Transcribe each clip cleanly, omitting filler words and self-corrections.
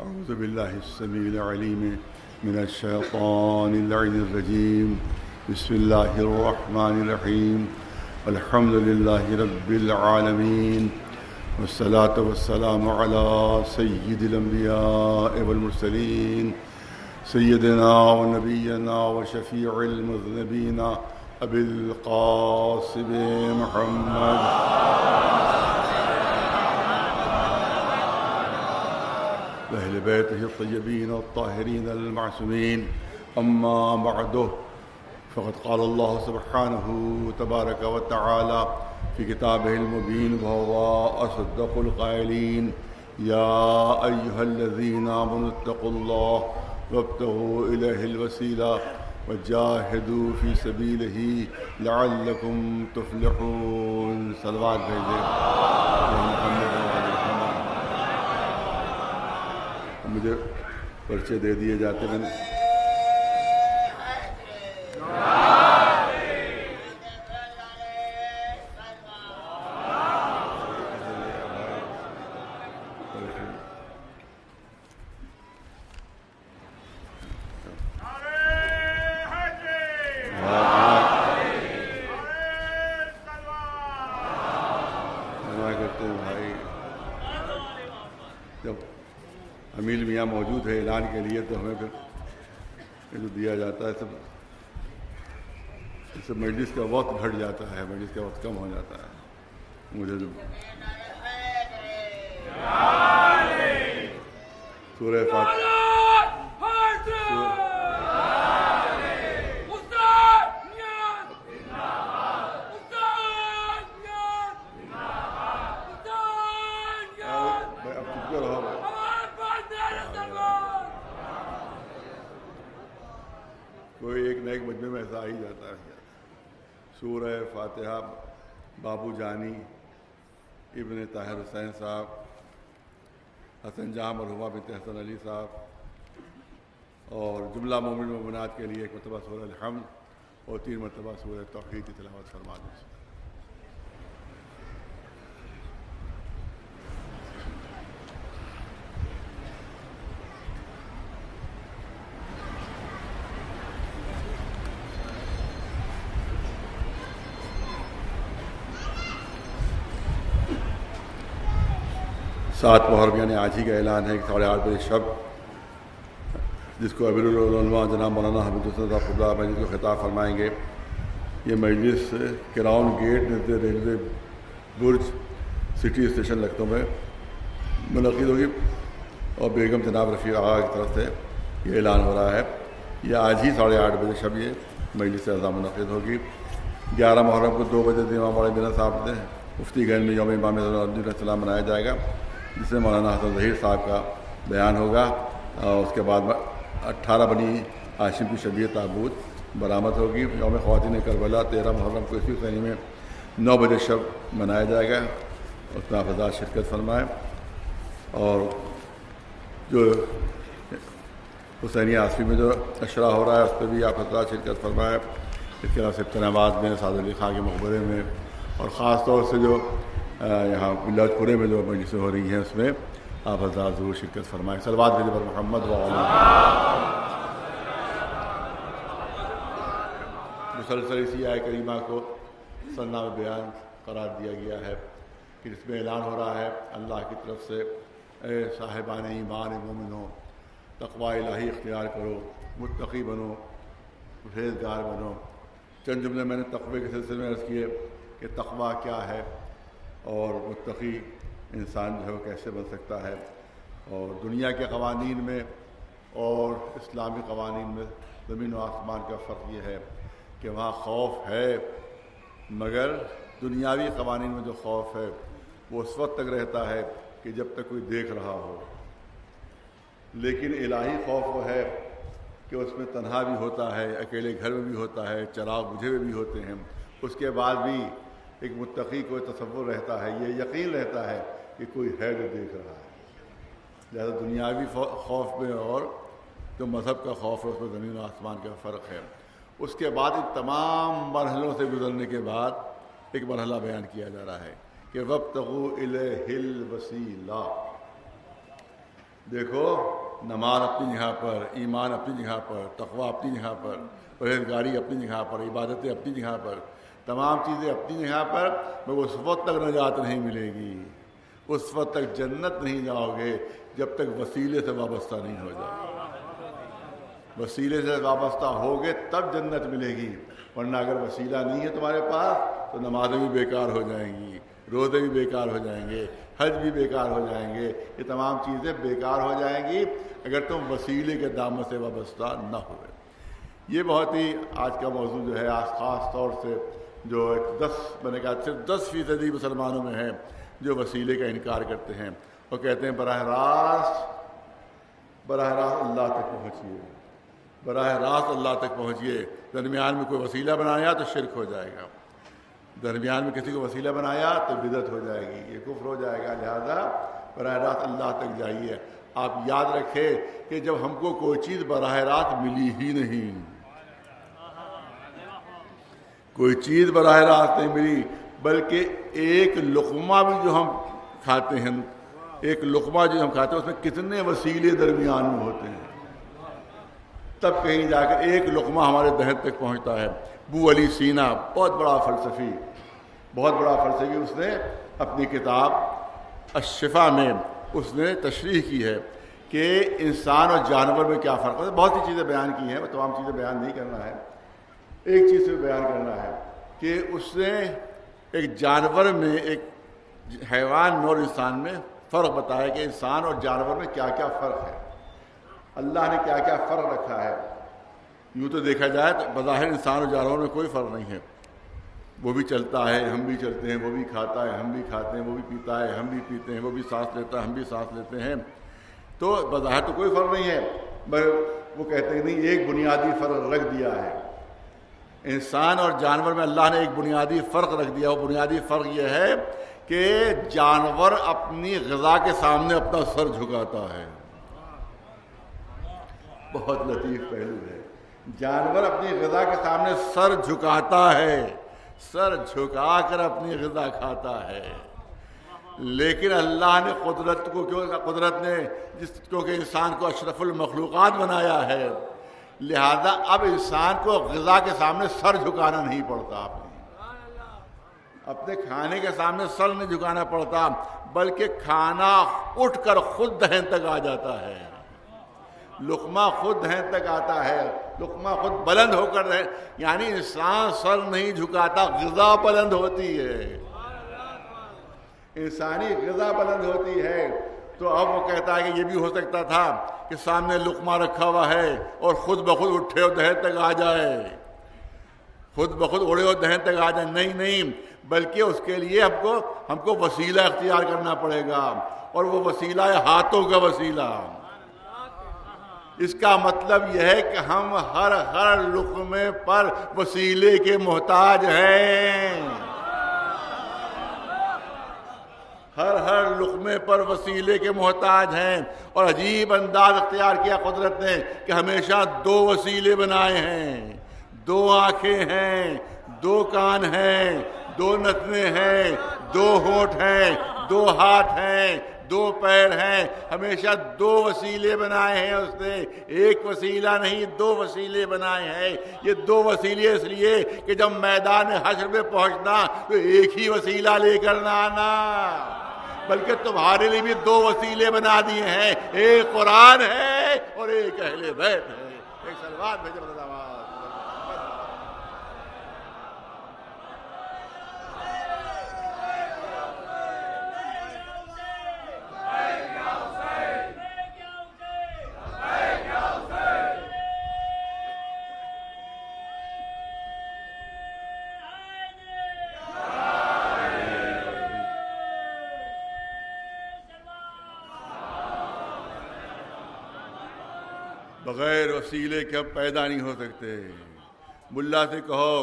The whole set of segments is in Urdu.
أعوذ بالله السميع العليم من الشيطان اللعين الرجيم. بسم الله الرحمن الرحيم. الحمد لله رب العالمين، والصلاة والسلام على سيد الأنبياء والمرسلين سيدنا ونبينا وشفيع المذنبين أبي القاسم محمد وأهل بيته الطيبين الطاهرين المعصومين. أما بعد، فقد قال الله سبحانه تبارك وتعالى في كتابه المبين وهو أصدق القائلين: يا أيها الذين آمنوا اتقوا الله وابتغوا إليه الوسيلة وجاهدوا في سبيله لعلكم تفلحون. صلوات بھیجیں محمد. مجھے پرچے دے دیے جاتے ہیں. امیل میاں موجود ہے اعلان کے لیے، تو ہمیں پھر جو دیا جاتا ہے سب مجلس کا وقت گھٹ جاتا ہے، مجلس کا وقت کم ہو جاتا ہے. مجھے سورہ فاتحہ کوئی ایک نہ ایک مجمع میں ایسا آ ہی جاتا ہے. سورہ فاتحہ بابو جانی ابن طاہر حسین صاحب، حسن جہاں مرحومہ بنت حسن علی صاحب، اور جملہ مومن مومنات کے لیے ایک مرتبہ سورہ الحمد اور 3 مرتبہ سورہ توحید کی تلاوت فرما دیں. سات محرم یعنی آج ہی کا اعلان ہے کہ 8:30 بجے شب، جس کو امیر العلماء جناب مولانا حمید حسن صاحب مجلس کو خطاب فرمائیں گے. یہ مجلس کراؤن گیٹ ریلوے برج سٹی اسٹیشن لکھنؤ میں منعقد ہوگی، اور بیگم جناب رفیق آغا کی طرف سے یہ اعلان ہو رہا ہے. یہ آج ہی 8:30 بجے شب یہ مجلس اعضا منعقد ہوگی. 11 محرم کو 2 بجے امام مولانا میرا صاحب نے مفتی گنج میں یوم امام علیہ السلام منایا جائے گا، جس میں مولانا حسن ظہیر صاحب کا بیان ہوگا. اور اس کے بعد 18 بنی ہاشم کی شبیہ تابوت برآمد ہوگی. یوم خواتین کربلا 13 محرم کو اسی حسینی میں 9 بجے شب منایا جائے گا. اس میں آپ حضرات شرکت فرمائیں. اور جو حسینی آصفی میں جو اشرا ہو رہا ہے اس پہ بھی آپ حضرات شرکت فرمائیں. اس کے علاوہ سبتن آباد میں سعد علی خان کے مقبرے میں، اور خاص طور سے جو یہاں بلاج پورے میں جو مجلسیں ہو رہی ہیں اس میں آپ حضرات ضرور شرکت فرمائیں. صلوات بھیجیں پر محمد مسلسل اسی آیہ کریمہ کو سرنامہ بیان قرار دیا گیا ہے کہ اس میں اعلان ہو رہا ہے اللہ کی طرف سے: اے صاحبان ایمان مومنو، تقوی الہی اختیار کرو، متقی بنو، پرہیزگار بنو. چند جملے میں نے تقوی کے سلسلے میں عرض کیے کہ تقوی کیا ہے اور متقی انسان جو ہے وہ کیسے بن سکتا ہے. اور دنیا کے قوانین میں اور اسلامی قوانین میں زمین و آسمان کا فرق یہ ہے کہ وہاں خوف ہے، مگر دنیاوی قوانین میں جو خوف ہے وہ اس وقت تک رہتا ہے کہ جب تک کوئی دیکھ رہا ہو. لیکن الہی خوف وہ ہے کہ اس میں تنہا بھی ہوتا ہے، اکیلے گھر میں بھی ہوتا ہے، چراغ بجھے ہوئے بھی ہوتے ہیں، اس کے بعد بھی ایک متقی کو تصور رہتا ہے، یہ یقین رہتا ہے کہ کوئی ہے جو دیکھ رہا ہے. لہٰذا دنیاوی خوف میں اور جو مذہب کا خوف ہے اس میں زمین و آسمان کا فرق ہے. اس کے بعد ان تمام مرحلوں سے گزرنے کے بعد ایک مرحلہ بیان کیا جا رہا ہے کہ وابتغوا الیہ الوسیلہ. دیکھو نماز اپنی جگہ پر، ایمان اپنی جگہ پر، تقوی اپنی جگہ پر، پرہیزگاری اپنی جگہ پر، عبادتیں اپنی جگہ پر، تمام چیزیں اپنی جگہ پر، مگر اس وقت تک نجات نہیں ملے گی، اس وقت تک جنت نہیں جاؤ گے جب تک وسیلے سے وابستہ نہیں ہو جاؤ۔ وسیلے سے وابستہ ہوگے تب جنت ملے گی، ورنہ اگر وسیلہ نہیں ہے تمہارے پاس تو نمازیں بھی بیکار ہو جائیں گی، روزے بھی بیکار ہو جائیں گے، حج بھی بیکار ہو جائیں گے، یہ تمام چیزیں بیکار ہو جائیں گی اگر تم وسیلے کے دامن سے وابستہ نہ ہوئے۔ یہ بہت ہی آج کا موضوع جو ہے خاص طور سے جو میں نے کہا صرف 10% مسلمانوں میں ہے جو وسیلے کا انکار کرتے ہیں، وہ کہتے ہیں براہ راست اللہ تک پہنچیے، براہ راست اللہ تک پہنچیے، درمیان میں کوئی وسیلہ بنایا تو شرک ہو جائے گا، درمیان میں کسی کو وسیلہ بنایا تو بدعت ہو جائے گی، یہ کفر ہو جائے گا، لہذا براہ راست اللہ تک جائیے۔ آپ یاد رکھیں کہ جب ہم کو کوئی چیز براہ راست ملی ہی نہیں، کوئی چیز براہ راست نہیں ملی، بلکہ ایک لقمہ بھی جو ہم کھاتے ہیں، ایک لقمہ جو ہم کھاتے ہیں اس میں کتنے وسیلے درمیان میں ہوتے ہیں، تب کہیں جا کر ایک لقمہ ہمارے دہن تک پہنچتا ہے۔ ابو علی سینا بہت بڑا فلسفی، اس نے اپنی کتاب الشفا میں اس نے تشریح کی ہے کہ انسان اور جانور میں کیا فرق ہے۔ بہت سی چیزیں بیان کی ہیں، وہ تمام چیزیں بیان نہیں کرنا ہے، ایک چیز سے بیان کرنا ہے کہ اس نے ایک جانور میں، ایک حیوان اور انسان میں فرق بتایا کہ انسان اور جانور میں کیا کیا فرق ہے، اللہ نے کیا کیا فرق رکھا ہے۔ یوں تو دیکھا جائے تو بظاہر انسان اور جانور میں کوئی فرق نہیں ہے، وہ بھی چلتا ہے ہم بھی چلتے ہیں، وہ بھی کھاتا ہے ہم بھی کھاتے ہیں، وہ بھی پیتا ہے ہم بھی پیتے ہیں، وہ بھی سانس لیتا ہے ہم بھی سانس لیتے ہیں، تو بظاہر تو کوئی فرق نہیں ہے، مگر وہ کہتے ہیں نہیں، ایک بنیادی فرق رکھ دیا ہے انسان اور جانور میں، اللہ نے ایک بنیادی فرق رکھ دیا۔ وہ بنیادی فرق یہ ہے کہ جانور اپنی غذا کے سامنے اپنا سر جھکاتا ہے، بہت لطیف پہلو ہے، جانور اپنی غذا کے سامنے سر جھکاتا ہے، سر جھکا کر اپنی غذا کھاتا ہے، لیکن اللہ نے قدرت نے کیونکہ انسان کو اشرف المخلوقات بنایا ہے، لہذا اب انسان کو غذا کے سامنے سر جھکانا نہیں پڑتا، اپنے کھانے کے سامنے سر نہیں جھکانا پڑتا، بلکہ کھانا اٹھ کر خود دہن تک آ جاتا ہے، لقمہ خود دہن تک آتا ہے، لقمہ خود بلند ہو کر رہے، یعنی انسان سر نہیں جھکاتا، غذا بلند ہوتی ہے، انسانی غذا بلند ہوتی ہے۔ تو اب وہ کہتا ہے کہ یہ بھی ہو سکتا تھا کہ سامنے لقمہ رکھا ہوا ہے اور خود بخود اٹھے اور دہن تک آ جائے، خود بخود اڑے اور دہن تک آ جائے، نہیں، بلکہ اس کے لیے ہم کو وسیلہ اختیار کرنا پڑے گا، اور وہ وسیلہ ہے ہاتھوں کا وسیلہ۔ اس کا مطلب یہ ہے کہ ہم ہر لقمے پر وسیلے کے محتاج ہیں، ہر لقمے پر وسیلے کے محتاج ہیں۔ اور عجیب انداز اختیار کیا قدرت نے کہ ہمیشہ 2 وسیلے بنائے ہیں، 2 آنکھیں ہیں، 2 کان ہیں، 2 نتنے ہیں، 2 ہونٹ ہیں، 2 ہاتھ ہیں، 2 پیر ہیں، ہمیشہ 2 وسیلے بنائے ہیں اس نے، ایک وسیلہ نہیں 2 وسیلے بنائے ہیں۔ یہ 2 وسیلے اس لیے کہ جب میدان حشر میں پہنچنا تو ایک ہی وسیلہ لے کر نہ آنا، بلکہ تمہارے لیے بھی 2 وسیلے بنا دیے ہیں، ایک قرآن ہے اور ایک اہل بیت ہے۔ ایک صلوات بھیجو بلند آواز۔ بغیر وسیلے کے ہم پیدا نہیں ہو سکتے۔ ملا سے کہو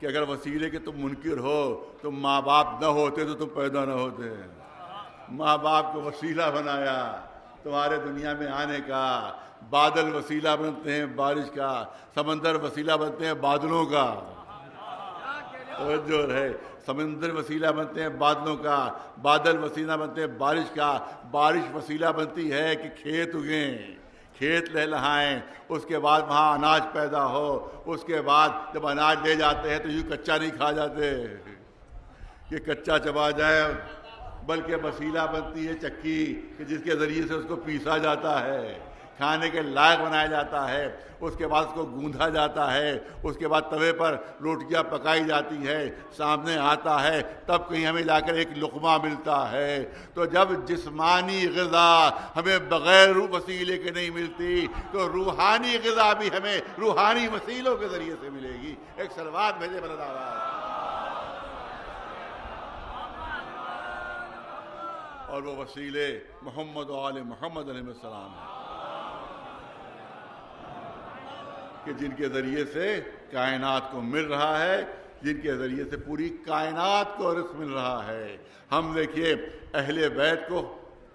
کہ اگر وسیلے کے تم منکر ہو تو ماں باپ نہ ہوتے تو تم پیدا نہ ہوتے، ماں باپ کو وسیلہ بنایا تمہارے دنیا میں آنے کا، بادل وسیلہ بنتے ہیں بارش کا، سمندر وسیلہ بنتے ہیں بادلوں کا، توجہ ہے، سمندر وسیلہ بنتے ہیں بادلوں کا، بادل وسیلہ بنتے ہیں بارش کا، بارش وسیلہ بنتی ہے کہ کھیت اگیں، کھیت لہلہائیں، اس کے بعد وہاں اناج پیدا ہو، اس کے بعد جب اناج لے جاتے ہیں تو یوں کچا نہیں کھا جاتے کہ کچا چبا جائے، بلکہ وسیلہ بنتی ہے چکی کہ جس کے ذریعے سے اس کو پیسا جاتا ہے، کھانے کے لائق بنایا جاتا ہے، اس کے بعد اس کو گوندھا جاتا ہے، اس کے بعد توے پر روٹیاں پکائی جاتی ہے، سامنے آتا ہے، تب کہیں ہمیں جا کر ایک لقمہ ملتا ہے۔ تو جب جسمانی غذا ہمیں بغیر وسیلے کے نہیں ملتی تو روحانی غذا بھی ہمیں روحانی وسیلوں کے ذریعے سے ملے گی۔ ایک صلوات بھیجے بلند آواز۔ اور وہ وسیلے محمد و آل محمد علیہ السلام ہیں کہ جن کے ذریعے سے کائنات کو مل رہا ہے، جن کے ذریعے سے پوری کائنات کو رزق مل رہا ہے۔ ہم دیکھیے اہل بیت کو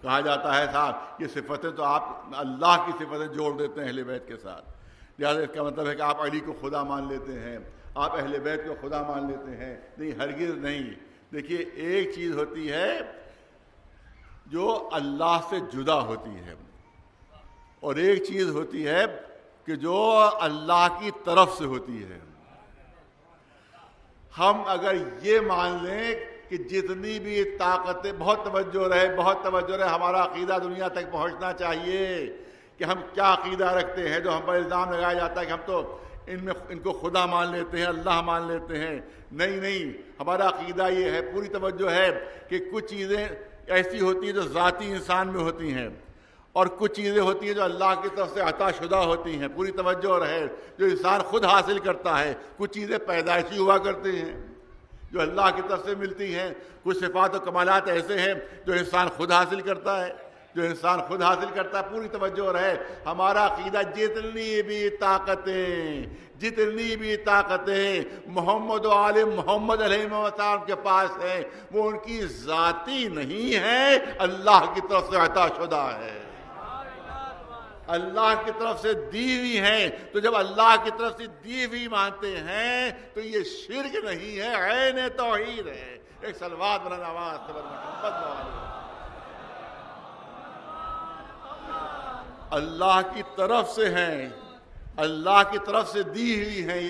کہا جاتا ہے صاحب یہ صفتیں تو آپ اللہ کی صفتیں جوڑ دیتے ہیں اہل بیت کے ساتھ، لہٰذا اس کا مطلب ہے کہ آپ علی کو خدا مان لیتے ہیں، آپ اہل بیت کو خدا مان لیتے ہیں، نہیں، ہرگز نہیں۔ دیکھیے ایک چیز ہوتی ہے جو اللہ سے جدا ہوتی ہے، اور ایک چیز ہوتی ہے کہ جو اللہ کی طرف سے ہوتی ہے۔ ہم اگر یہ مان لیں کہ جتنی بھی طاقتیں، بہت توجہ رہے، ہمارا عقیدہ دنیا تک پہنچنا چاہیے کہ ہم کیا عقیدہ رکھتے ہیں، جو ہم پر الزام لگایا جاتا ہے کہ ہم تو ان کو خدا مان لیتے ہیں، اللہ مان لیتے ہیں۔ نہیں، ہمارا عقیدہ یہ ہے، پوری توجہ ہے کہ کچھ چیزیں ایسی ہوتی ہیں جو ذاتی انسان میں ہوتی ہیں، اور کچھ چیزیں ہوتی ہیں جو اللہ کی طرف سے عطا شدہ ہوتی ہیں، پوری توجہ رہے، جو انسان خود حاصل کرتا ہے۔ کچھ چیزیں پیدائشی ہوا کرتی ہیں جو اللہ کی طرف سے ملتی ہیں، کچھ صفات و کمالات ایسے ہیں جو انسان خود حاصل کرتا ہے، پوری توجہ رہے۔ ہمارا عقیدہ جتنی بھی طاقتیں محمد و آل محمد علیہ السلام کے پاس ہیں، وہ ان کی ذاتی نہیں ہے، اللہ کی طرف سے عطا شدہ ہے، اللہ کی طرف سے دی ہوئی ہیں۔ تو جب اللہ کی طرف سے دی ہوئی مانتے ہیں تو یہ شرک نہیں ہے، عین توحید ہے۔ ایک صلوات بلند آواز سے محمد والے۔ اللہ کی طرف سے ہیں، اللہ کی طرف سے دی ہوئی ہیں،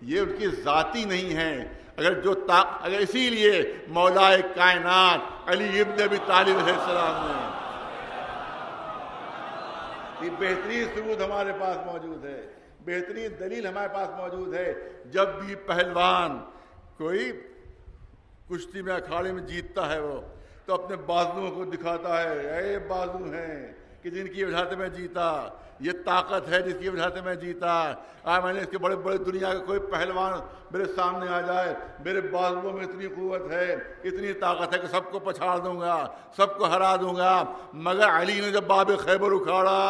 یہ ان کی ذاتی نہیں ہیں۔ اگر اسی لیے مولا کائنات علی ابن ابی طالب علیہ السلام نے یہ بہترین ثبوت ہمارے پاس موجود ہے، بہترین دلیل ہمارے پاس موجود ہے۔ جب بھی پہلوان کوئی کشتی میں اکھاڑے میں جیتتا ہے وہ تو اپنے بازوؤں کو دکھاتا ہے، اے بازو ہیں کہ جن کی وجہ سے میں جیتا، یہ طاقت ہے جس کی وجہ سے میں جیتا۔ میں نے اس کے بڑے بڑے دنیا کا کوئی پہلوان میرے سامنے آ جائے، میرے بازوؤں میں اتنی قوت ہے، اتنی طاقت ہے کہ سب کو پچھاڑ دوں گا، سب کو ہرا دوں گا۔ مگر علی نے جب باب خیبر اکھاڑا،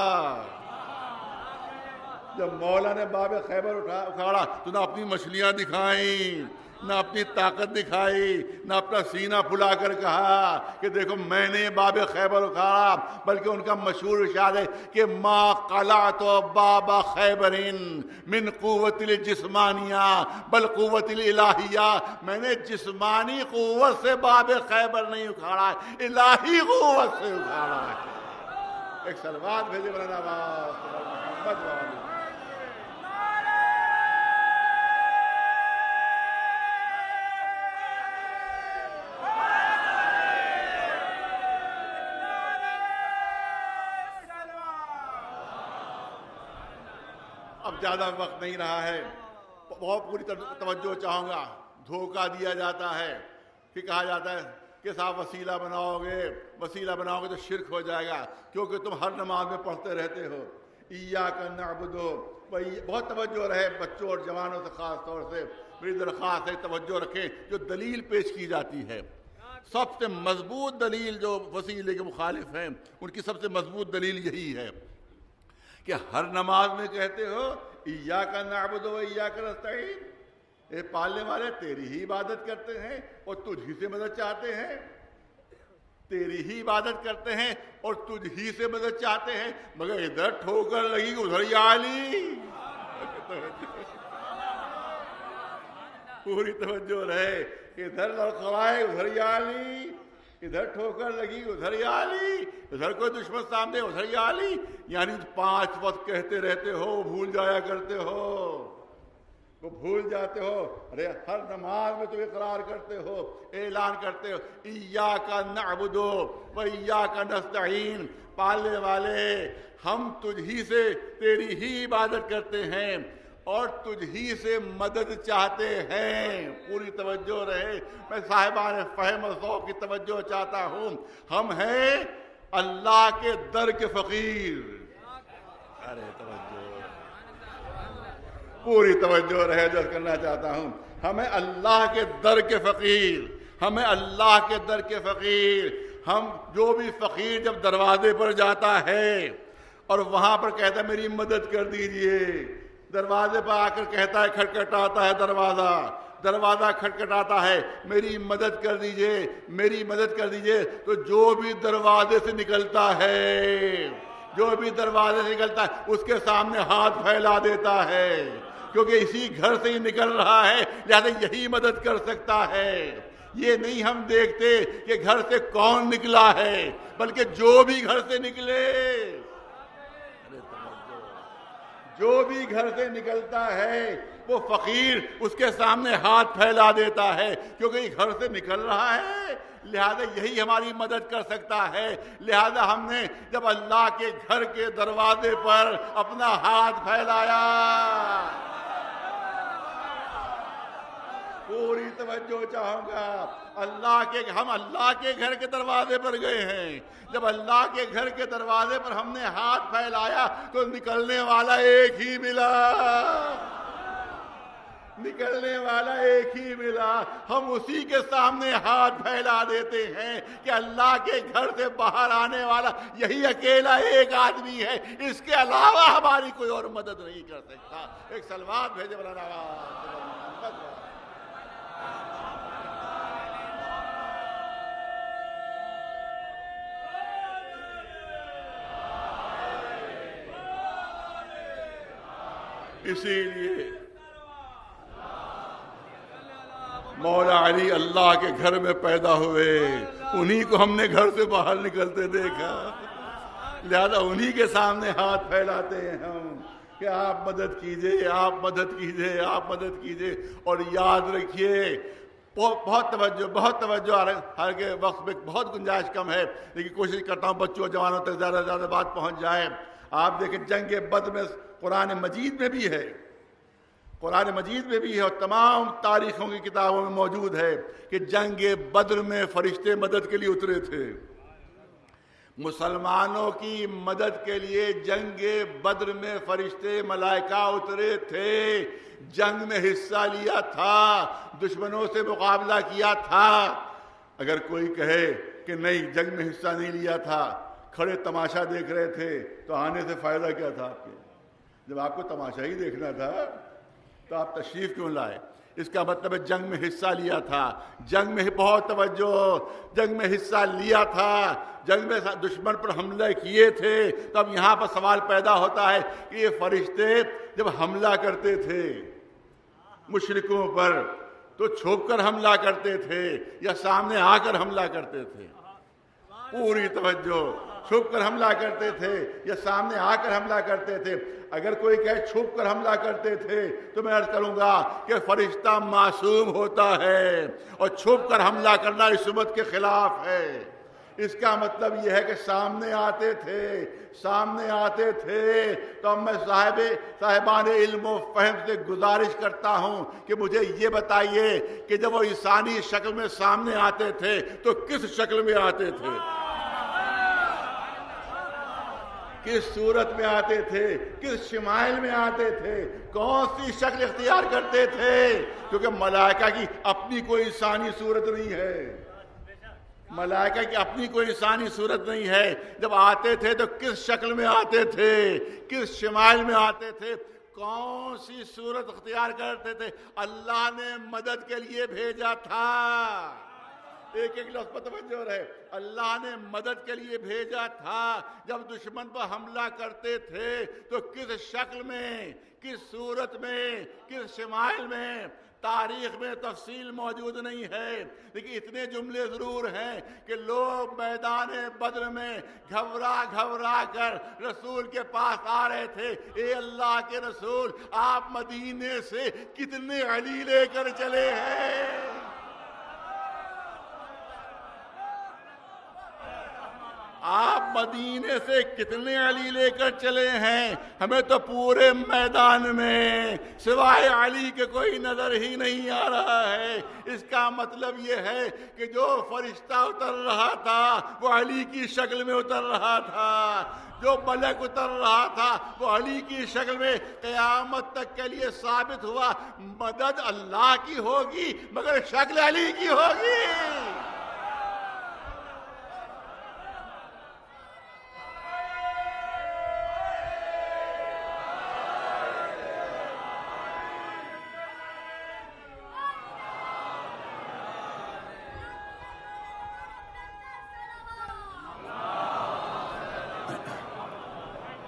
جب مولا نے باب خیبر اکھاڑا تو نہ اپنی مچھلیاں دکھائیں، نہ اپنی طاقت دکھائی، نہ اپنا سینہ پھلا کر کہا کہ دیکھو میں نے باب خیبر اکھاڑا، بلکہ ان کا مشہور ارشاد ہے کہ ما قلعت باب خیبر من قوت الجسمانیہ بل قوت الالہیہ، میں نے جسمانی قوت سے باب خیبر نہیں اکھاڑا، الہی قوت سے اکھاڑا ہے۔ ایک صلوات بھیجے بلند آواز محمد والے۔ اب زیادہ وقت نہیں رہا ہے، بہت پوری توجہ چاہوں گا۔ دھوکہ دیا جاتا ہے کہ کہا جاتا ہے کہ صاحب وسیلہ بناؤ گے تو شرک ہو جائے گا، کیونکہ تم ہر نماز میں پڑھتے رہتے ہو ایاک نعبد۔ بہت توجہ رہے بچوں اور جوانوں سے، خاص طور سے میری درخواست ہے توجہ رکھیں۔ جو دلیل پیش کی جاتی ہے، سب سے مضبوط دلیل جو وسیلے کے مخالف ہیں ان کی سب سے مضبوط دلیل یہی ہے کہ ہر نماز میں کہتے ہو ایاک نعبد و ایاک نستعین، اے پالنے والے تیری ہی عبادت کرتے ہیں اور تجھ ہی سے مدد چاہتے ہیں، تیری ہی عبادت کرتے ہیں اور تجھ ہی سے مدد چاہتے ہیں، مگر ادھر ٹھوکر لگی ادھر یا علی۔ پوری توجہ رہے، ادھر لڑکھڑائے ادھر یا علی، ادھر ٹھوکر لگی ادھر یا علی، ادھر کوئی دشمن سامنے ادھر یا علی، یعنی 5 وقت کہتے رہتے ہو، بھول جایا کرتے ہو، وہ بھول جاتے ہو۔ ارے ہر نماز میں تم اقرار کرتے ہو، اعلان کرتے ہو، ایاک نعبد و ایاک نستعین، پالنے والے ہم تجھ ہی سے تیری ہی عبادت کرتے ہیں اور تجھ ہی سے مدد چاہتے ہیں۔ پوری توجہ رہے، میں صاحبان فہم و ذوق کی توجہ چاہتا ہوں۔ ہم ہیں اللہ کے در کے فقیر۔ ارے توجہ، پوری توجہ رہے، جو کرنا چاہتا ہوں، ہمیں اللہ کے در کے فقیر، ہمیں اللہ کے در کے فقیر۔ ہم جو بھی فقیر جب دروازے پر جاتا ہے اور وہاں پر کہتا ہے میری مدد کر دیجئے، دروازے پر آ کر کہتا ہے، کھٹکھٹاتا ہے دروازہ کھٹکھٹاتا ہے، میری مدد کر دیجئے، میری مدد کر دیجئے، تو جو بھی دروازے سے نکلتا ہے، جو بھی دروازے سے نکلتا ہے اس کے سامنے ہاتھ پھیلا دیتا ہے، کیونکہ اسی گھر سے ہی نکل رہا ہے، لہذا یہی مدد کر سکتا ہے۔ یہ نہیں ہم دیکھتے کہ گھر سے کون نکلا ہے، بلکہ جو بھی گھر سے نکلے، جو بھی گھر سے نکلتا ہے وہ فقیر اس کے سامنے ہاتھ پھیلا دیتا ہے، کیونکہ یہ گھر سے نکل رہا ہے، لہذا یہی ہماری مدد کر سکتا ہے۔ لہذا ہم نے جب اللہ کے گھر کے دروازے پر اپنا ہاتھ پھیلایا، پوری توجہ چاہوں گا، ہم اللہ کے گھر کے دروازے پر گئے ہیں، جب اللہ کے گھر کے دروازے پر ہم نے ہاتھ پھیلایا تو نکلنے والا ایک ہی ملا، نکلنے والا ایک ہی ملا۔ ہم اسی کے سامنے ہاتھ پھیلا دیتے ہیں کہ اللہ کے گھر سے باہر آنے والا یہی اکیلا ایک آدمی ہے، اس کے علاوہ ہماری کوئی اور مدد نہیں کر سکتا۔ ایک صلوات بھیجے مولانا محمد۔ اسی لیے مولا علی اللہ کے گھر میں پیدا ہوئے، انہی کو ہم نے گھر سے باہر نکلتے دیکھا، لہذا انہی کے سامنے ہاتھ پھیلاتے ہیں ہم کہ آپ مدد کیجئے، آپ مدد کیجئے، آپ مدد کیجئے۔ اور یاد رکھیے، بہت توجہ ہر کے وقت میں بہت گنجائش کم ہے، لیکن کوشش کرتا ہوں بچوں جوانوں تک زیادہ سے زیادہ بات پہنچ جائے۔ آپ دیکھیں جنگ بدر میں قرآن مجید میں بھی ہے، قرآن مجید میں بھی ہے اور تمام تاریخوں کی کتابوں میں موجود ہے کہ جنگ بدر میں فرشتے مدد کے لیے اترے تھے، مسلمانوں کی مدد کے لیے جنگ بدر میں فرشتے ملائکہ اترے تھے، جنگ میں حصہ لیا تھا، دشمنوں سے مقابلہ کیا تھا۔ اگر کوئی کہے کہ نہیں جنگ میں حصہ نہیں لیا تھا، کھڑے تماشا دیکھ رہے تھے، تو آنے سے فائدہ کیا تھا آپ کے؟ جب آپ کو تماشا ہی دیکھنا تھا تو آپ تشریف کیوں لائے؟ اس کا مطلب ہے جنگ میں حصہ لیا تھا، جنگ میں بہت توجہ، جنگ میں حصہ لیا تھا، جنگ میں دشمن پر حملے کیے تھے۔ تو اب یہاں پر سوال پیدا ہوتا ہے کہ یہ فرشتے جب حملہ کرتے تھے مشرکوں پر تو چھپ کر حملہ کرتے تھے یا سامنے آ کر حملہ کرتے تھے؟ پوری توجہ، چھپ کر حملہ کرتے تھے یا سامنے آ کر حملہ کرتے تھے؟ اگر کوئی کہے چھپ کر حملہ کرتے تھے تو میں عرض کروں گا کہ فرشتہ معصوم ہوتا ہے اور چھپ کر حملہ کرنا اس سنت کے خلاف ہے۔ اس کا مطلب یہ ہے کہ سامنے آتے تھے تو اب میں صاحبان علم و فہم سے گزارش کرتا ہوں کہ مجھے یہ بتائیے کہ جب وہ انسانی شکل میں سامنے آتے تھے تو کس شکل میں آتے تھے، کس صورت میں آتے تھے، کس شمائل میں آتے تھے، کون سی شکل اختیار کرتے تھے؟ کیونکہ ملائکہ کی اپنی کوئی انسانی صورت نہیں ہے، ملائکہ کی اپنی کوئی انسانی صورت نہیں ہے۔ جب آتے تھے تو کس شکل میں آتے تھے، کس شمائل میں آتے تھے، کون سی صورت اختیار کرتے تھے؟ اللہ نے مدد کے لیے بھیجا تھا۔ ایک ایک لفظ پر توجہ رہے، اللہ نے مدد کے لیے بھیجا تھا۔ جب دشمن پر حملہ کرتے تھے تو کس شکل میں، کس صورت میں، کس شمائل میں؟ تاریخ میں تفصیل موجود نہیں ہے، لیکن اتنے جملے ضرور ہیں کہ لوگ میدان بدر میں گھبرا گھبرا کر رسول کے پاس آ رہے تھے، اے اللہ کے رسول آپ مدینے سے کتنے علی لے کر چلے ہیں؟ آپ مدینے سے کتنے علی لے کر چلے ہیں؟ ہمیں تو پورے میدان میں سوائے علی کے کوئی نظر ہی نہیں آ رہا ہے۔ اس کا مطلب یہ ہے کہ جو فرشتہ اتر رہا تھا وہ علی کی شکل میں اتر رہا تھا، جو ملک اتر رہا تھا وہ علی کی شکل میں۔ قیامت تک کے لیے ثابت ہوا مدد اللہ کی ہوگی مگر شکل علی کی ہوگی۔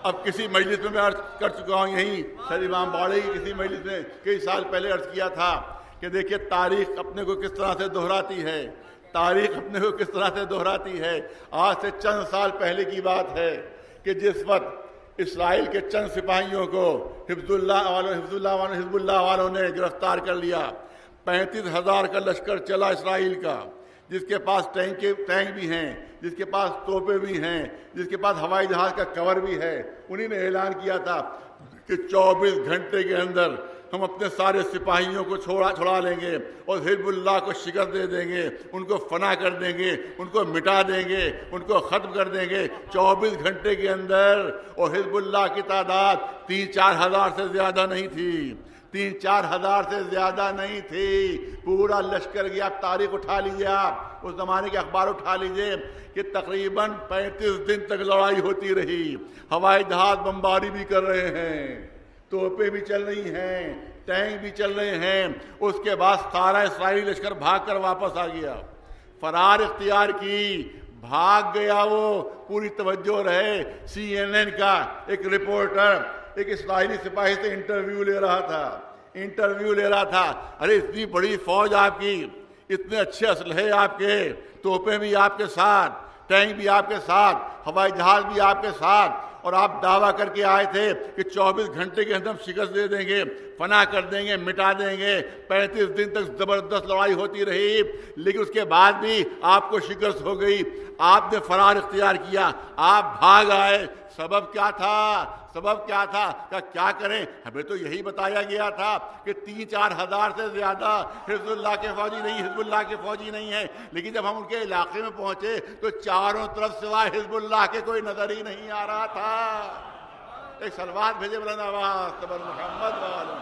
اب کسی مجلس میں عرض کر چکا ہوں، یہیں سر امام باڑے کی کسی مجلس میں کئی سال پہلے عرض کیا تھا کہ دیکھیے تاریخ اپنے کو کس طرح سے دہراتی ہے، تاریخ اپنے کو کس طرح سے دہراتی ہے۔ آج سے چند سال پہلے کی بات ہے کہ جس وقت اسرائیل کے چند سپاہیوں کو حزب اللہ والوں نے گرفتار کر لیا، 35,000 کا لشکر چلا اسرائیل کا، جس کے پاس ٹینک بھی ہیں، جس کے پاس توپیں بھی ہیں، جس کے پاس ہوائی جہاز کا کور بھی ہے، انہی نے اعلان کیا تھا کہ 24 گھنٹے کے اندر ہم اپنے سارے سپاہیوں کو چھڑا لیں گے اور حزب اللہ کو شکست دے دیں گے، ان کو فنا کر دیں گے، ان کو مٹا دیں گے، ان کو ختم کر دیں گے 24 گھنٹے کے اندر۔ اور حزب اللہ کی تعداد 3-4 ہزار سے زیادہ نہیں تھی، 3-4 ہزار سے زیادہ نہیں تھی، پورا لشکر گیا۔ آپ تاریخ اٹھا لیجیے، آپ اس زمانے کے اخبار اٹھا لیجیے کہ تقریباً 35 دن تک لڑائی ہوتی رہی، ہوائی جہاز بمباری بھی کر رہے ہیں، توپیں بھی چل رہی ہیں، ٹینک بھی چل رہے ہیں۔ اس کے بعد سارا اسرائیلی لشکر بھاگ کر واپس آ گیا، فرار اختیار کی، بھاگ گیا وہ۔ پوری توجہ رہے، CNN کا ایک رپورٹر ایک اسرائیلی سپاہی سے انٹرویو لے رہا تھا، ارے اتنی بڑی فوج آپ کی، اتنے اچھے اسلحے آپ کے، توپیں بھی آپ کے ساتھ، ٹینک بھی آپ کے ساتھ، ہوائی جہاز بھی آپ کے ساتھ، اور آپ دعویٰ کر کے آئے تھے کہ 24 گھنٹے کے اندر ہم شکست دے دیں گے، فنا کر دیں گے، مٹا دیں گے۔ 35 دن تک زبردست لڑائی ہوتی رہی، لیکن اس کے بعد بھی آپ کو شکست ہو گئی، آپ نے فرار اختیار کیا، آپ بھاگ آئے۔ سبب کیا تھا کہ کیا کریں؟ ہمیں تو یہی بتایا گیا تھا کہ 3-4 ہزار سے زیادہ حزب اللہ کے فوجی نہیں ہیں، لیکن جب ہم ان کے علاقے میں پہنچے تو چاروں طرف سوائے حزب اللہ کے کوئی نظر ہی نہیں آ رہا تھا۔ ایک صلوات بھیجے بلند آواز صبر محمد والوں۔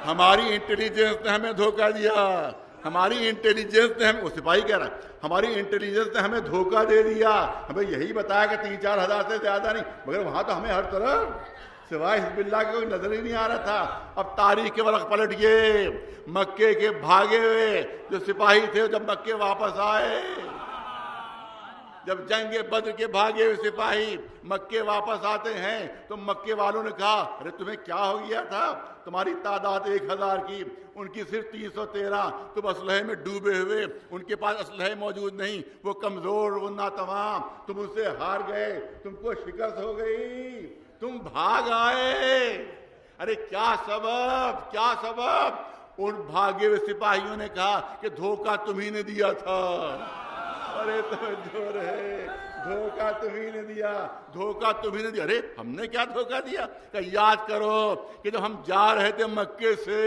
ہماری انٹیلیجنس نے ہمیں دھوکہ دیا، ہماری انٹیلیجنس نے وہ سپاہی کہہ رہا ہے، ہماری انٹیلیجنس نے ہمیں دھوکہ دے دیا، ہمیں یہی بتایا کہ 3-4 ہزار سے زیادہ نہیں، مگر وہاں تو ہمیں ہر طرف سوائے حزب اللہ کے کوئی نظر ہی نہیں آ رہا تھا۔ اب تاریخ کے ورق پلٹ گئے، مکے کے بھاگے ہوئے جو سپاہی تھے جب مکے واپس آئے، جب جنگ بدر کے بھاگے ہوئے سپاہی مکے واپس آتے ہیں تو مکے والوں نے کہا ارے تمہیں کیا ہو گیا تھا؟ تمہاری تعداد 1000 کی، ان کی صرف 313، تم اسلحے میں ڈوبے ہوئے، ان کے پاس اسلحے موجود نہیں، وہ کمزور، وہ ناتمام، تم ان سے ہار گئے، تم کو شکست ہو گئی، تم بھاگ آئے۔ ارے کیا سبب؟ ان بھاگے ہوئے سپاہیوں نے کہا کہ دھوکہ تمہیں نے دیا تھا۔ ارے توجہ رہے، دھوکہ تمہیں نے دیا۔ ارے ہم نے کیا دھوکہ دیا؟ کہ یاد کرو کہ جب ہم جا رہے تھے مکے سے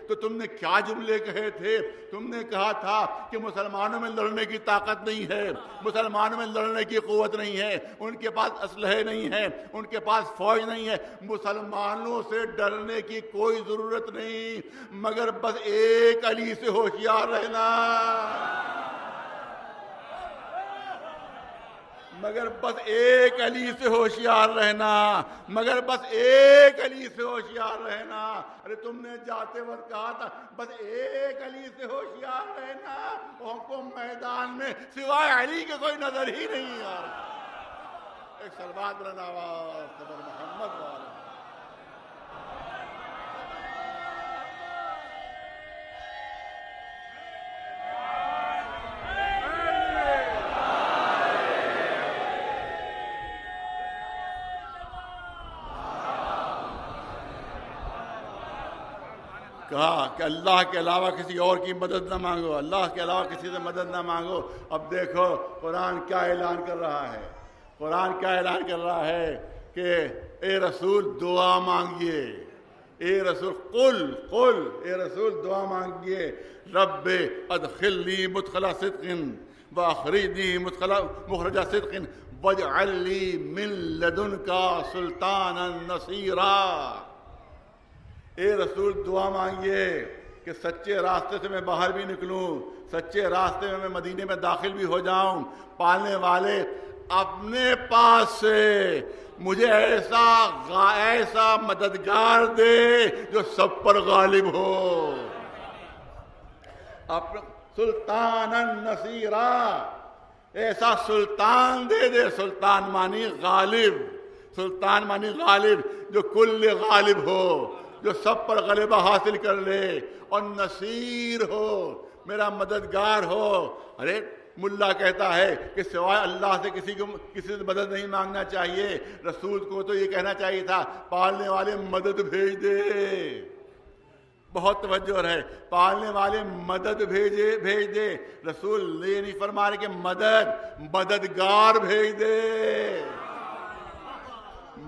تو تم نے کیا جملے کہے تھے؟ تم نے کہا تھا کہ مسلمانوں میں لڑنے کی طاقت نہیں ہے، مسلمانوں میں لڑنے کی قوت نہیں ہے، ان کے پاس اسلحے نہیں ہے، ان کے پاس فوج نہیں ہے، مسلمانوں سے ڈرنے کی کوئی ضرورت نہیں، مگر بس ایک علی سے ہوشیار رہنا، مگر بس ایک علی سے ہوشیار رہنا۔ ارے تم نے جاتے وقت کہا تھا بس ایک علی سے ہوشیار رہنا، ہم کو میدان میں سوائے علی کے کوئی نظر ہی نہیں آ رہا۔ ایک صلوات بلند آواز صبر محمد والا۔ کہا کہ اللہ کے علاوہ کسی اور کی مدد نہ مانگو، اللہ کے علاوہ کسی سے مدد نہ مانگو۔ اب دیکھو قرآن کیا اعلان کر رہا ہے، قرآن کیا اعلان کر رہا ہے کہ اے رسول دعا مانگیے، اے رسول قل اے رسول دعا مانگیے، رب ادخلنی مدخل صدق واخرجنی مخرج صدق واجعل لی من لدنک سلطانا نصیرا۔ اے رسول دعا مانگیے کہ سچے راستے سے میں باہر بھی نکلوں، سچے راستے میں مدینے میں داخل بھی ہو جاؤں، پالنے والے اپنے پاس سے مجھے ایسا مددگار دے جو سب پر غالب ہو، سلطان نصیرا، ایسا سلطان دے، سلطان مانی غالب، سلطان مانی غالب، جو کل غالب ہو، جو سب پر غلبہ حاصل کر لے، اور نصیر ہو، میرا مددگار ہو۔ ارے ملا کہتا ہے کہ سوائے اللہ سے کسی سے مدد نہیں مانگنا چاہیے، رسول کو تو یہ کہنا چاہیے تھا پالنے والے مدد بھیج دے۔ بہت توجہ ہے، پالنے والے مدد بھیج دے، رسول یہ نہیں فرما رہے کہ مددگار بھیج دے،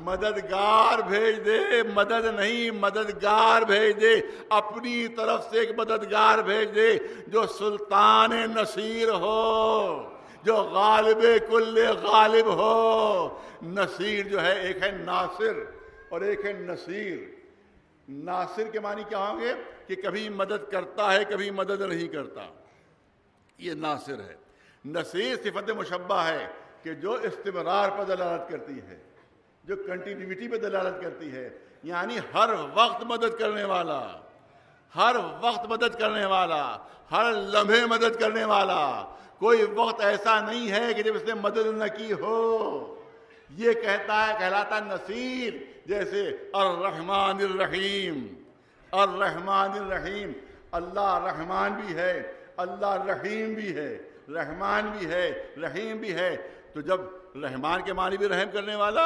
مددگار بھیج دے، مدد نہیں مددگار بھیج دے، اپنی طرف سے ایک مددگار بھیج دے جو سلطان نصیر ہو، جو غالب کل غالب ہو۔ نصیر جو ہے، ایک ہے ناصر اور ایک ہے نصیر۔ ناصر کے معنی کیا ہوں گے کہ کبھی مدد کرتا ہے کبھی مدد نہیں کرتا، یہ ناصر ہے۔ نصیر صفت مشبہ ہے کہ جو استمرار پر دلالت کرتی ہے، جو کنٹینیوٹی پہ دلالت کرتی ہے، یعنی ہر وقت مدد کرنے والا، ہر وقت مدد کرنے والا، ہر لمحے مدد کرنے والا۔ کوئی وقت ایسا نہیں ہے کہ جب اس نے مدد نہ کی ہو۔ یہ کہلاتا نصیر، جیسے الرحمن الرحیم، الرحمن الرحیم، اللہ رحمان بھی ہے، اللہ رحیم بھی ہے، رحمان بھی ہے، رحیم بھی ہے۔ تو جب رحمان کے معنی بھی رحم کرنے والا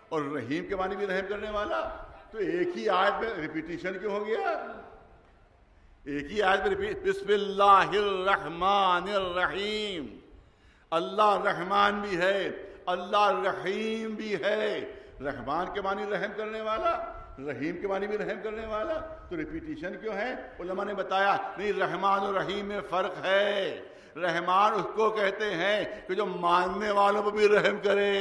اور رحیم کے معنی بھی رحم کرنے والا، تو ایک ہی آیت میں ریپیٹیشن کیوں ہو گیا؟ ایک ہی آیت میں بسم اللہ الرحمن الرحیم، اللہ رحمان بھی ہے، اللہ رحیم بھی ہے۔ رحمان کے معنی رحم کرنے والا، رحیم کے معنی بھی رحم کرنے والا، تو ریپیٹیشن کیوں ہے؟ علماء نے بتایا نہیں، رحمان اور رحیم میں فرق ہے۔ رحمان اس کو کہتے ہیں کہ جو ماننے والوں پہ بھی رحم کرے،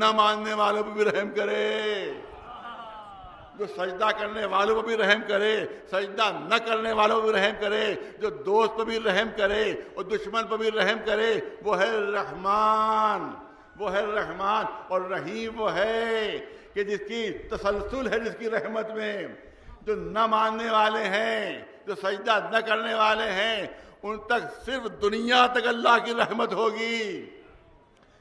نہ ماننے والوں پہ بھی رحم کرے، جو سجدہ کرنے والوں پہ بھی رحم کرے، سجدہ نہ کرنے والوں پہ بھی رحم کرے، جو دوست پہ بھی رحم کرے اور دشمن پہ بھی رحم کرے، وہ ہے رحمان، وہ ہے رحمان۔ اور رحیم وہ ہے کہ جس کی تسلسل ہے، جس کی رحمت میں جو نہ ماننے والے ہیں، جو سجدہ نہ کرنے والے ہیں، ان تک صرف دنیا تک اللہ کی رحمت ہوگی،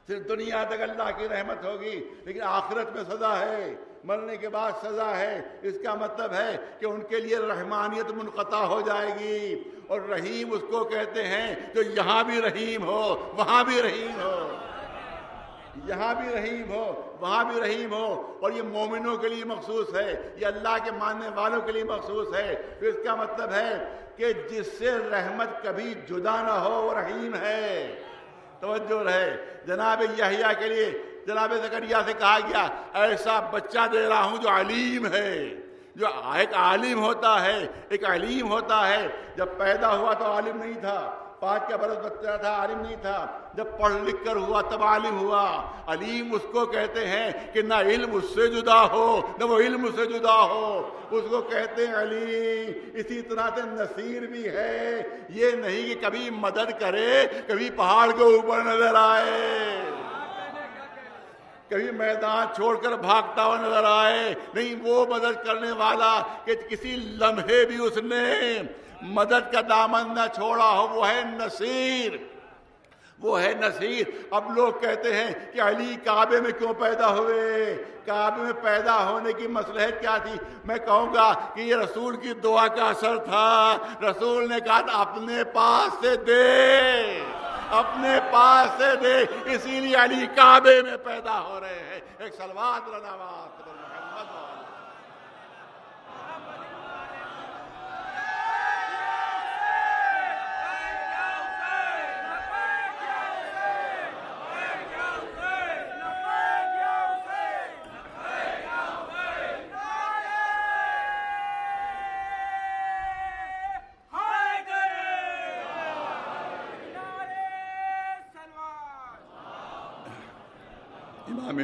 صرف دنیا تک اللہ کی رحمت ہوگی، لیکن آخرت میں سزا ہے، مرنے کے بعد سزا ہے۔ اس کا مطلب ہے کہ ان کے لیے رحمانیت منقطع ہو جائے گی۔ اور رحیم اس کو کہتے ہیں جو یہاں بھی رحیم ہو، وہاں بھی رحیم ہو، یہاں بھی رحیم ہو، وہاں بھی رحیم ہو۔ اور یہ مومنوں کے لیے مخصوص ہے، یہ اللہ کے ماننے والوں کے لیے مخصوص ہے۔ تو اس کا مطلب ہے کہ جس سے رحمت کبھی جدا نہ ہو وہ رحیم ہے۔ توجہ رہے، جناب یحییٰ کے لیے جناب زکریا سے کہا گیا ایسا بچہ دے رہا ہوں جو علیم ہے، جو ایک عالم ہوتا ہے، ایک علیم ہوتا ہے۔ جب پیدا ہوا تو عالم نہیں تھا، 5 کا برس بچہ تھا، عالم نہیں تھا۔ جب پڑھ لکھ کر ہوا تب عالم ہوا۔ علیم اس کو کہتے ہیں کہ نہ علم اس سے جدا ہو نہ وہ علم اس سے جدا ہو، اس کو کہتے ہیں علیم۔ اسی طرح سے نصیر بھی ہے، یہ نہیں کہ کبھی مدد کرے کبھی پہاڑ کے اوپر نظر آئے، کبھی میدان چھوڑ کر بھاگتا ہوا نظر آئے، نہیں، وہ مدد کرنے والا کہ کسی لمحے بھی اس نے مدد کا دامن نہ چھوڑا ہو، وہ ہے نصیر، وہ ہے نصیر۔ اب لوگ کہتے ہیں کہ علی کعبے میں کیوں پیدا ہوئے، کعبے میں پیدا ہونے کی مصلحت کیا تھی؟ میں کہوں گا کہ یہ رسول کی دعا کا اثر تھا۔ رسول نے کہا تھا اپنے پاس سے دے، اپنے پاس سے دے، اسی لیے علی کعبے میں پیدا ہو رہے ہیں۔ ایک صلوات محمد امام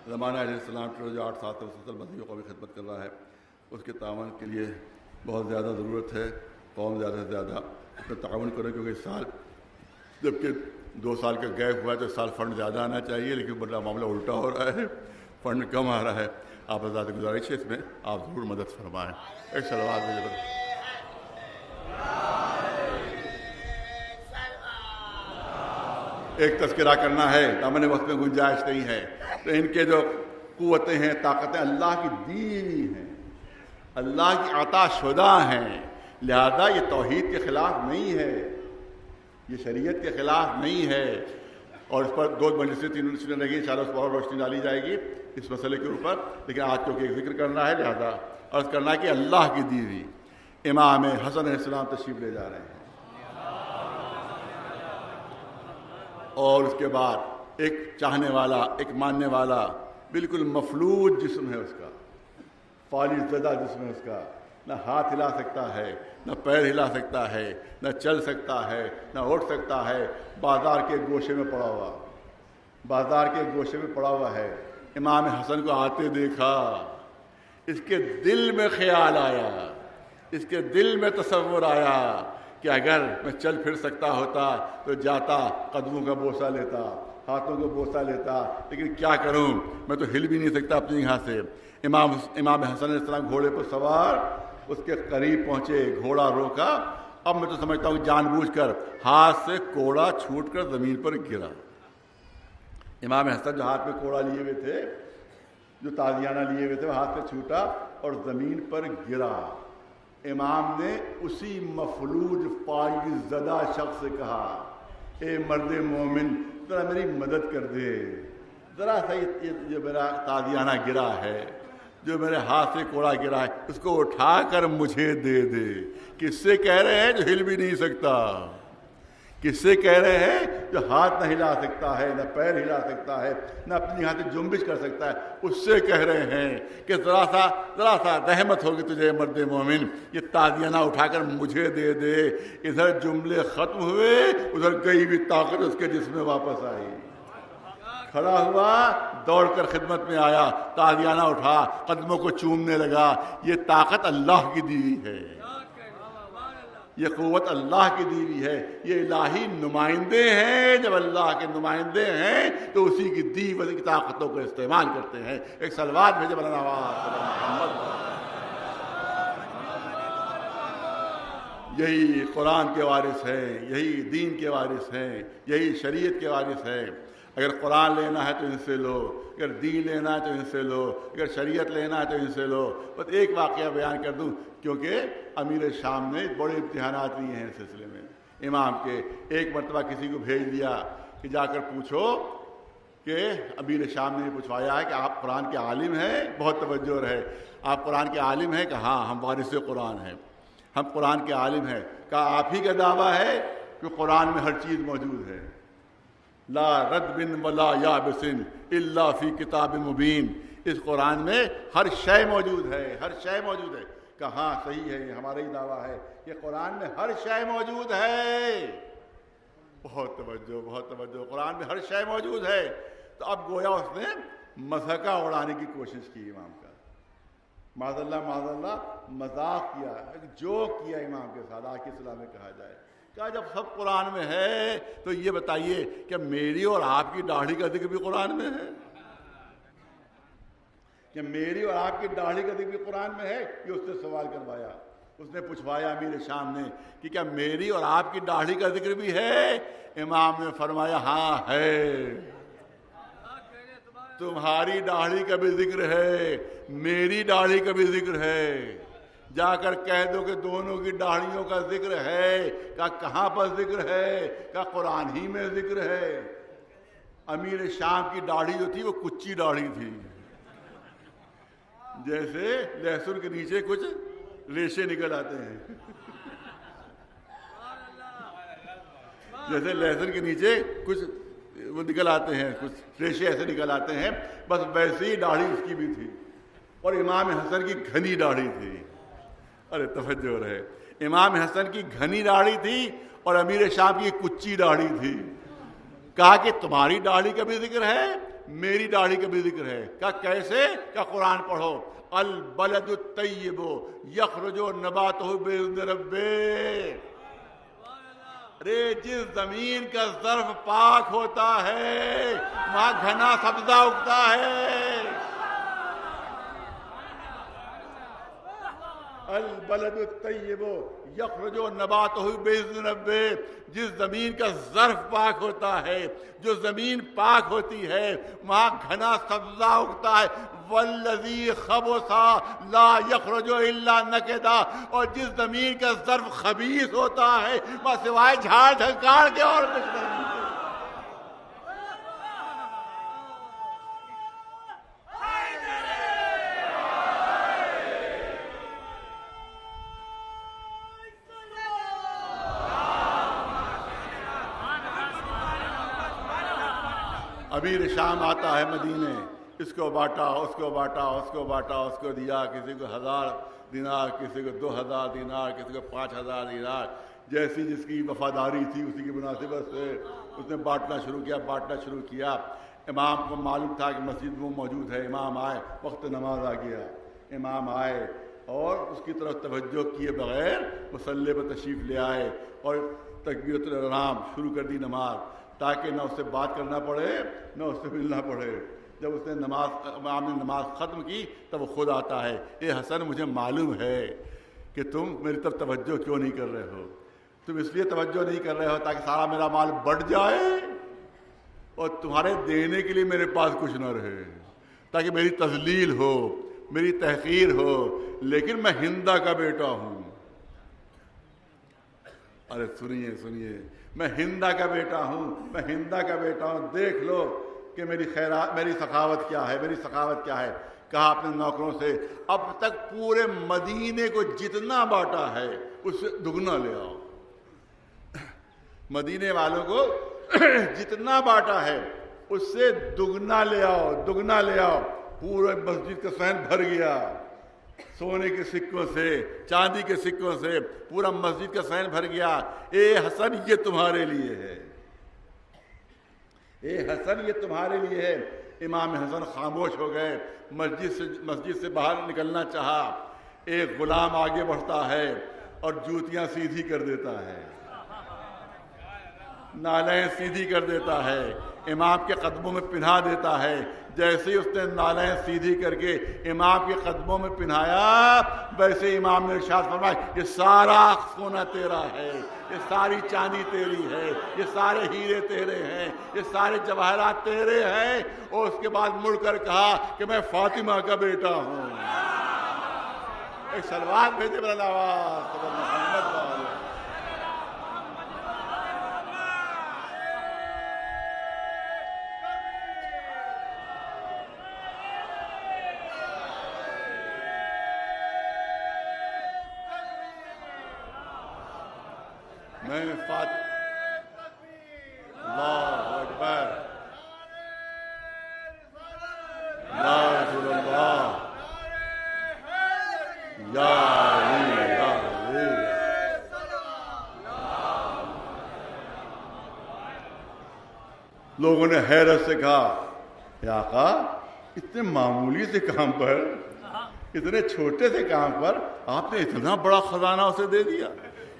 زمانہ علیہ السلام جو 8 مسلسل مدیوں کو بھی خدمت کر رہا ہے، اس کے تعاون کے لیے بہت زیادہ ضرورت ہے۔ قوم زیادہ سے زیادہ اس میں تعاون کرے، کیونکہ اس سال جبکہ 2 سال کا گیپ ہوا ہے تو اس سال فنڈ زیادہ آنا چاہیے، لیکن بڑا معاملہ الٹا ہو رہا ہے، فنڈ کم آ رہا ہے۔ آپ حضرات گزارش ہے اس میں آپ ضرور مدد فرمائیں۔ ایک صلوات بھیجیں۔ ایک تذکرہ کرنا ہے، دامن وقت میں گنجائش نہیں ہے، تو ان کے جو قوتیں ہیں، طاقتیں اللہ کی دی ہوئی ہیں، اللہ کی عطا شدہ ہیں، لہذا یہ توحید کے خلاف نہیں ہے، یہ شریعت کے خلاف نہیں ہے۔ اور اس پر 2 مجلسیں 3 مجلسیں لگی، انشاءاللہ اس پر اور روشنی ڈالی جائے گی اس مسئلے کے اوپر، لیکن آج چونکہ ایک ذکر کرنا ہے لہذا عرض کرنا ہے کہ اللہ کی دی ہوئی امام حسن علیہ السلام تشریف لے جا رہے ہیں، اور اس کے بعد ایک چاہنے والا، ایک ماننے والا، بالکل مفلوج جسم ہے اس کا، فالج زدہ جسم ہے اس کا، نہ ہاتھ ہلا سکتا ہے، نہ پیر ہلا سکتا ہے، نہ چل سکتا ہے، نہ اٹھ سکتا ہے، بازار کے گوشے میں پڑا ہوا، بازار کے گوشے میں پڑا ہوا ہے۔ امام حسن کو آتے دیکھا، اس کے دل میں خیال آیا، اس کے دل میں تصور آیا کہ اگر میں چل پھر سکتا ہوتا تو جاتا، قدموں کا بوسہ لیتا، ہاتھوں کو بوسہ لیتا، لیکن کیا کروں، میں تو ہل بھی نہیں سکتا اپنی یہاں سے۔ امام حسن علیہ السلام گھوڑے پر سوار اس کے قریب پہنچے، گھوڑا روکا، اب میں تو سمجھتا ہوں جان بوجھ کر ہاتھ سے کوڑا چھوٹ کر زمین پر گرا۔ امام حسن جو ہاتھ میں کوڑا لیے ہوئے تھے، جو تازیانہ لیے ہوئے تھے، وہ ہاتھ سے چھوٹا اور زمین پر گرا۔ امام نے اسی مفلوج فالج زدہ شخص سے کہا، اے مرد مومن ذرا میری مدد کر دے، ذرا سا یہ جو میرا تازیانہ گرا ہے، جو میرے ہاتھ سے کوڑا گرا ہے، اس کو اٹھا کر مجھے دے دے۔ کس سے کہہ رہے ہیں جو ہل بھی نہیں سکتا، کس سے کہہ رہے ہیں جو ہاتھ نہ ہلا سکتا ہے، نہ پیر ہلا سکتا ہے، نہ اپنی ہاتھ جنبش کر سکتا ہے، اس سے کہہ رہے ہیں کہ ذرا سا رحمت ہوگی تجھے مرد مومن، یہ تازیانہ اٹھا کر مجھے دے دے۔ ادھر جملے ختم ہوئے، ادھر گئی بھی طاقت اس کے جسم میں واپس آئی، کھڑا ہوا، دوڑ کر خدمت میں آیا، تازیانہ اٹھا، قدموں کو چومنے لگا۔ یہ طاقت اللہ کی دی ہوئی ہے، یہ قوت اللہ کی دی ہوئی ہے، یہ الہی نمائندے ہیں۔ جب اللہ کے نمائندے ہیں تو اسی کی دی ہوئی طاقتوں کو استعمال کرتے ہیں۔ ایک صلوات بھیجے مولانا محمد۔ یہی قرآن کے وارث ہیں، یہی دین کے وارث ہیں، یہی شریعت کے وارث ہیں۔ اگر قرآن لینا ہے تو ان سے لو، اگر دین لینا ہے تو ان سے لو، اگر شریعت لینا ہے تو ان سے لو۔ بس ایک واقعہ بیان کر دوں، کیونکہ امیر شام نے بڑے امتحانات لیے ہیں اس سلسلے میں امام کے۔ ایک مرتبہ کسی کو بھیج دیا کہ جا کر پوچھو کہ امیر شام نے پوچھوایا ہے کہ آپ قرآن کے عالم ہیں، بہت توجہ رہے، آپ قرآن کے عالم ہیں؟ کہ ہاں ہم وارث قرآن ہیں، ہم قرآن کے عالم ہیں۔ کہا آپ ہی کا دعویٰ ہے کہ قرآن میں ہر چیز موجود ہے، لا ردب ولا یابس الا فی کتاب مبین، اس قرآن میں ہر شے موجود ہے، ہر شے موجود ہے۔ کہ ہاں صحیح ہے، یہ ہمارا ہی دعویٰ ہے کہ قرآن میں ہر شے موجود ہے۔ بہت توجہ، بہت توجہ، قرآن میں ہر شے موجود ہے۔ تو اب گویا اس نے مذہقہ اڑانے کی کوشش کی امام کا، معاذ اللہ مذاق کیا، جو کیا امام کے ساتھ، آج کی اصطلاح میں کہا جائے۔ کہا جب سب قرآن میں ہے تو یہ بتائیے کہ میری اور آپ کی داڑھی کا ذکر بھی قرآن میں ہے؟ کہ میری اور آپ کی داڑھی کا ذکر بھی قرآن میں ہے؟ یہ اس سے سوال کروایا، اس نے پوچھوایا امیر شام نے کہ کیا میری اور آپ کی داڑھی کا ذکر بھی ہے؟ امام نے فرمایا ہاں ہے، تمہاری داڑھی کا بھی ذکر ہے، میری داڑھی کا بھی ذکر ہے۔ جا کر کہہ دو کہ دونوں کی داڑھیوں کا ذکر ہے۔ کہاں پر ذکر ہے؟ کہ قرآن ہی میں ذکر ہے۔ امیر شام کی داڑھی جو تھی وہ کچی داڑھی تھی، جیسے لہسن کے نیچے کچھ ریشے نکل آتے ہیں، جیسے لہسن کے نیچے کچھ وہ نکل آتے ہیں، کچھ ریشے ایسے نکل آتے ہیں، بس ویسی ہی داڑھی اس کی بھی تھی۔ اور امام حسن کی گھنی داڑھی تھی۔ ارے توجہ رہے، امام حسن کی گھنی داڑھی تھی اور امیر شام کی کچی داڑھی تھی۔ کہا کہ تمہاری داڑھی کا بھی ذکر ہے، میری داڑھی کا بھی ذکر ہے. کہا کیسے؟ کہا قرآن پڑھو. البلد الطیب یخرج نباتہ باذن ربہ. ارے جس زمین کا ظرف پاک ہوتا ہے وہاں گھنا سبزہ اگتا ہے. البلد الطیب یخرج نباتہ باذن ربہ. جس زمین کا ظرف پاک ہوتا ہے، جو زمین پاک ہوتی ہے وہاں گھنا سبزہ اگتا ہے. والذی خبث لا یخرج الا نکدا. اور جس زمین کا ظرف خبیث ہوتا ہے وہاں سوائے جھاڑ جھنکار کے اور کچھ نہیں. امیر شام آتا ہے مدینے، اس کو بانٹا، اس کو بانٹا، اس کو بانٹا، اس کو دیا. کسی کو 1000 دینار، کسی کو 2000 دینار، کسی کو 5000 دینار. جیسی جس کی وفاداری تھی اسی کی مناسبت سے اس نے بانٹنا شروع کیا. امام کو معلوم تھا کہ مسجد میں موجود ہے. امام آئے، وقت نماز آ گیا. امام آئے اور اس کی طرف توجہ کیے بغیر مصلی پر تشریف لے آئے اور تکبیرۃ الاحرام شروع کر دی نماز، تاکہ نہ اس سے بات کرنا پڑے نہ اس سے ملنا پڑے. جب اس نے امام نے نماز ختم کی تب وہ خود آتا ہے. اے حسن، مجھے معلوم ہے کہ تم میری طرف توجہ کیوں نہیں کر رہے ہو. تم اس لیے توجہ نہیں کر رہے ہو تاکہ سارا میرا مال بڑھ جائے اور تمہارے دینے کے لیے میرے پاس کچھ نہ رہے، تاکہ میری تذلیل ہو، میری تحقیر ہو. لیکن میں ہندا کا بیٹا ہوں. ارے سنیے، میں ہندا کا بیٹا ہوں. دیکھ لو کہ میری سخاوت کیا ہے. کہا اپنے نوکروں سے اب تک پورے مدینے کو جتنا بانٹا ہے اس سے دگنا لے آؤ. مدینے والوں کو جتنا بانٹا ہے اس سے دگنا لے آؤ. پورے مسجد کا صحن بھر گیا، سونے کے سکوں سے، چاندی کے سکوں سے پورا مسجد کا صحن بھر گیا. اے حسن، یہ تمہارے لیے ہے. امام حسن خاموش ہو گئے. مسجد سے باہر نکلنا چاہا. ایک غلام آگے بڑھتا ہے اور جوتیاں سیدھی کر دیتا ہے، نالیں سیدھی کر دیتا ہے، امام کے قدموں میں پہنا دیتا ہے. جیسے ہی اس نے نالیں سیدھی کر کے امام کے قدموں میں پہنایا، ویسے امام نے ارشاد فرمایا یہ سارا سونا تیرا ہے، یہ ساری چاندی تیری ہے، یہ سارے ہیرے تیرے ہیں، یہ سارے جواہرات تیرے ہیں. اور اس کے بعد مڑ کر کہا کہ میں فاطمہ کا بیٹا ہوں. ایک سلوات بھیجے بلند آواز محمد والے. اللہ اکبر، یا رسول اللہ، یا علی، یا علی. لوگوں نے حیرت سے کہا یا آقا، اتنے معمولی سے کام پر، اتنے چھوٹے سے کام پر آپ نے اتنا بڑا خزانہ اسے دے دیا،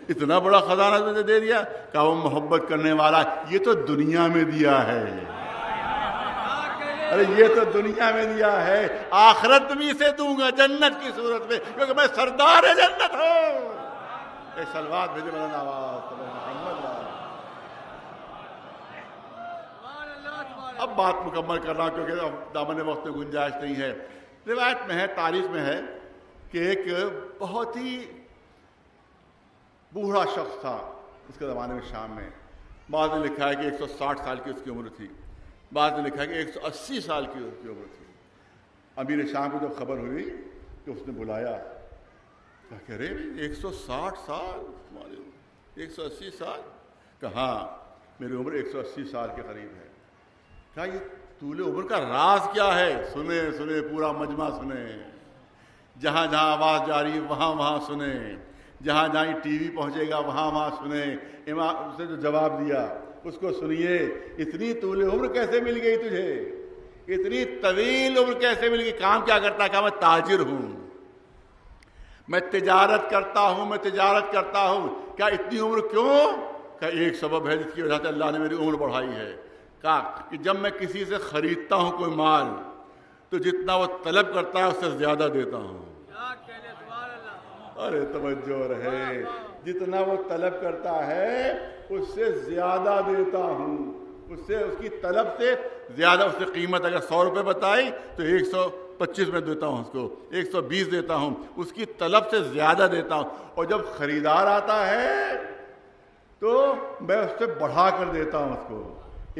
اتنا بڑا خزانہ دے دیا. کہ وہ محبت کرنے والا، یہ تو دنیا میں دیا ہے. ارے یہ تو دنیا میں دیا ہے، آخرت بھی اسے دوں گا جنت کی صورت میں، کیونکہ میں سردار جنت ہوں. ایک سلوات بھیجے بلند آواز محمد. اب بات مکمل کر رہا ہوں کیونکہ دامن وقت میں گنجائش نہیں ہے. روایت میں ہے، تاریخ میں ہے کہ ایک بہت ہی بوڑھا شخص تھا اس کے زمانے میں شام میں. بعض نے لکھا ہے کہ 160 سال کی اس کی عمر تھی، بعض نے لکھا ہے کہ 180 سال کی اس کی عمر تھی. امیر شام کو جب خبر ہوئی کہ اس نے بلایا، کہہ رہے 160 سال تمہاری عمر، 180 سال؟ کہا میری عمر 180 سال کے قریب ہے. کہا یہ طول عمر کا راز کیا ہے؟ سنے پورا مجمع سنے، جہاں جہاں آواز جاری وہاں سنے، جہاں جہاں ٹی وی پہنچے گا وہاں سنے. امام اس نے جو جواب دیا اس کو سنیے. اتنی طول عمر کیسے مل گئی تجھے؟ اتنی طویل عمر کیسے مل گئی؟ کام کیا کرتا ہے؟ کہا میں تاجر ہوں، میں تجارت کرتا ہوں، میں تجارت کرتا ہوں۔ کیا اتنی عمر کیوں؟ کہ ایک سبب ہے جس کی وجہ سے اللہ نے میری عمر بڑھائی ہے۔ کہا کہ جب میں کسی سے خریدتا ہوں کوئی مال تو جتنا وہ طلب کرتا ہے اس سے زیادہ دیتا ہوں۔ ارے توجہ رہے، جتنا وہ طلب کرتا ہے اس سے زیادہ دیتا ہوں، اس کی طلب سے زیادہ۔ اس سے قیمت اگر 100 روپے بتائی تو 125 میں دیتا ہوں، اس کو 120 دیتا ہوں، اس کی طلب سے زیادہ دیتا ہوں۔ اور جب خریدار آتا ہے تو میں اس سے بڑھا کر دیتا ہوں، اس کو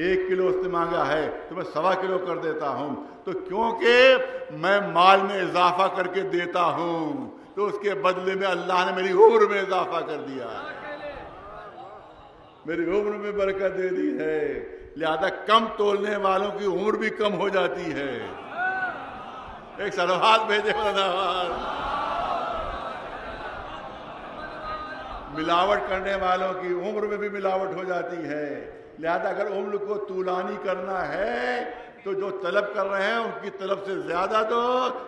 1 کلو اس نے مانگا ہے تو میں 1.25 کلو کر دیتا ہوں۔ تو کیونکہ میں مال میں اضافہ کر کے دیتا ہوں تو اس کے بدلے میں اللہ نے میری عمر میں اضافہ کر دیا ہے، میری عمر میں برکت دے دی ہے۔ لہذا کم تولنے والوں کی عمر بھی کم ہو جاتی ہے۔ ایک سلوات بھیجے ملاوٹ کرنے والوں کی عمر میں بھی ملاوٹ ہو جاتی ہے۔ لہذا اگر عمر کو طولانی کرنا ہے تو جو طلب کر رہے ہیں ان کی طلب سے زیادہ دو،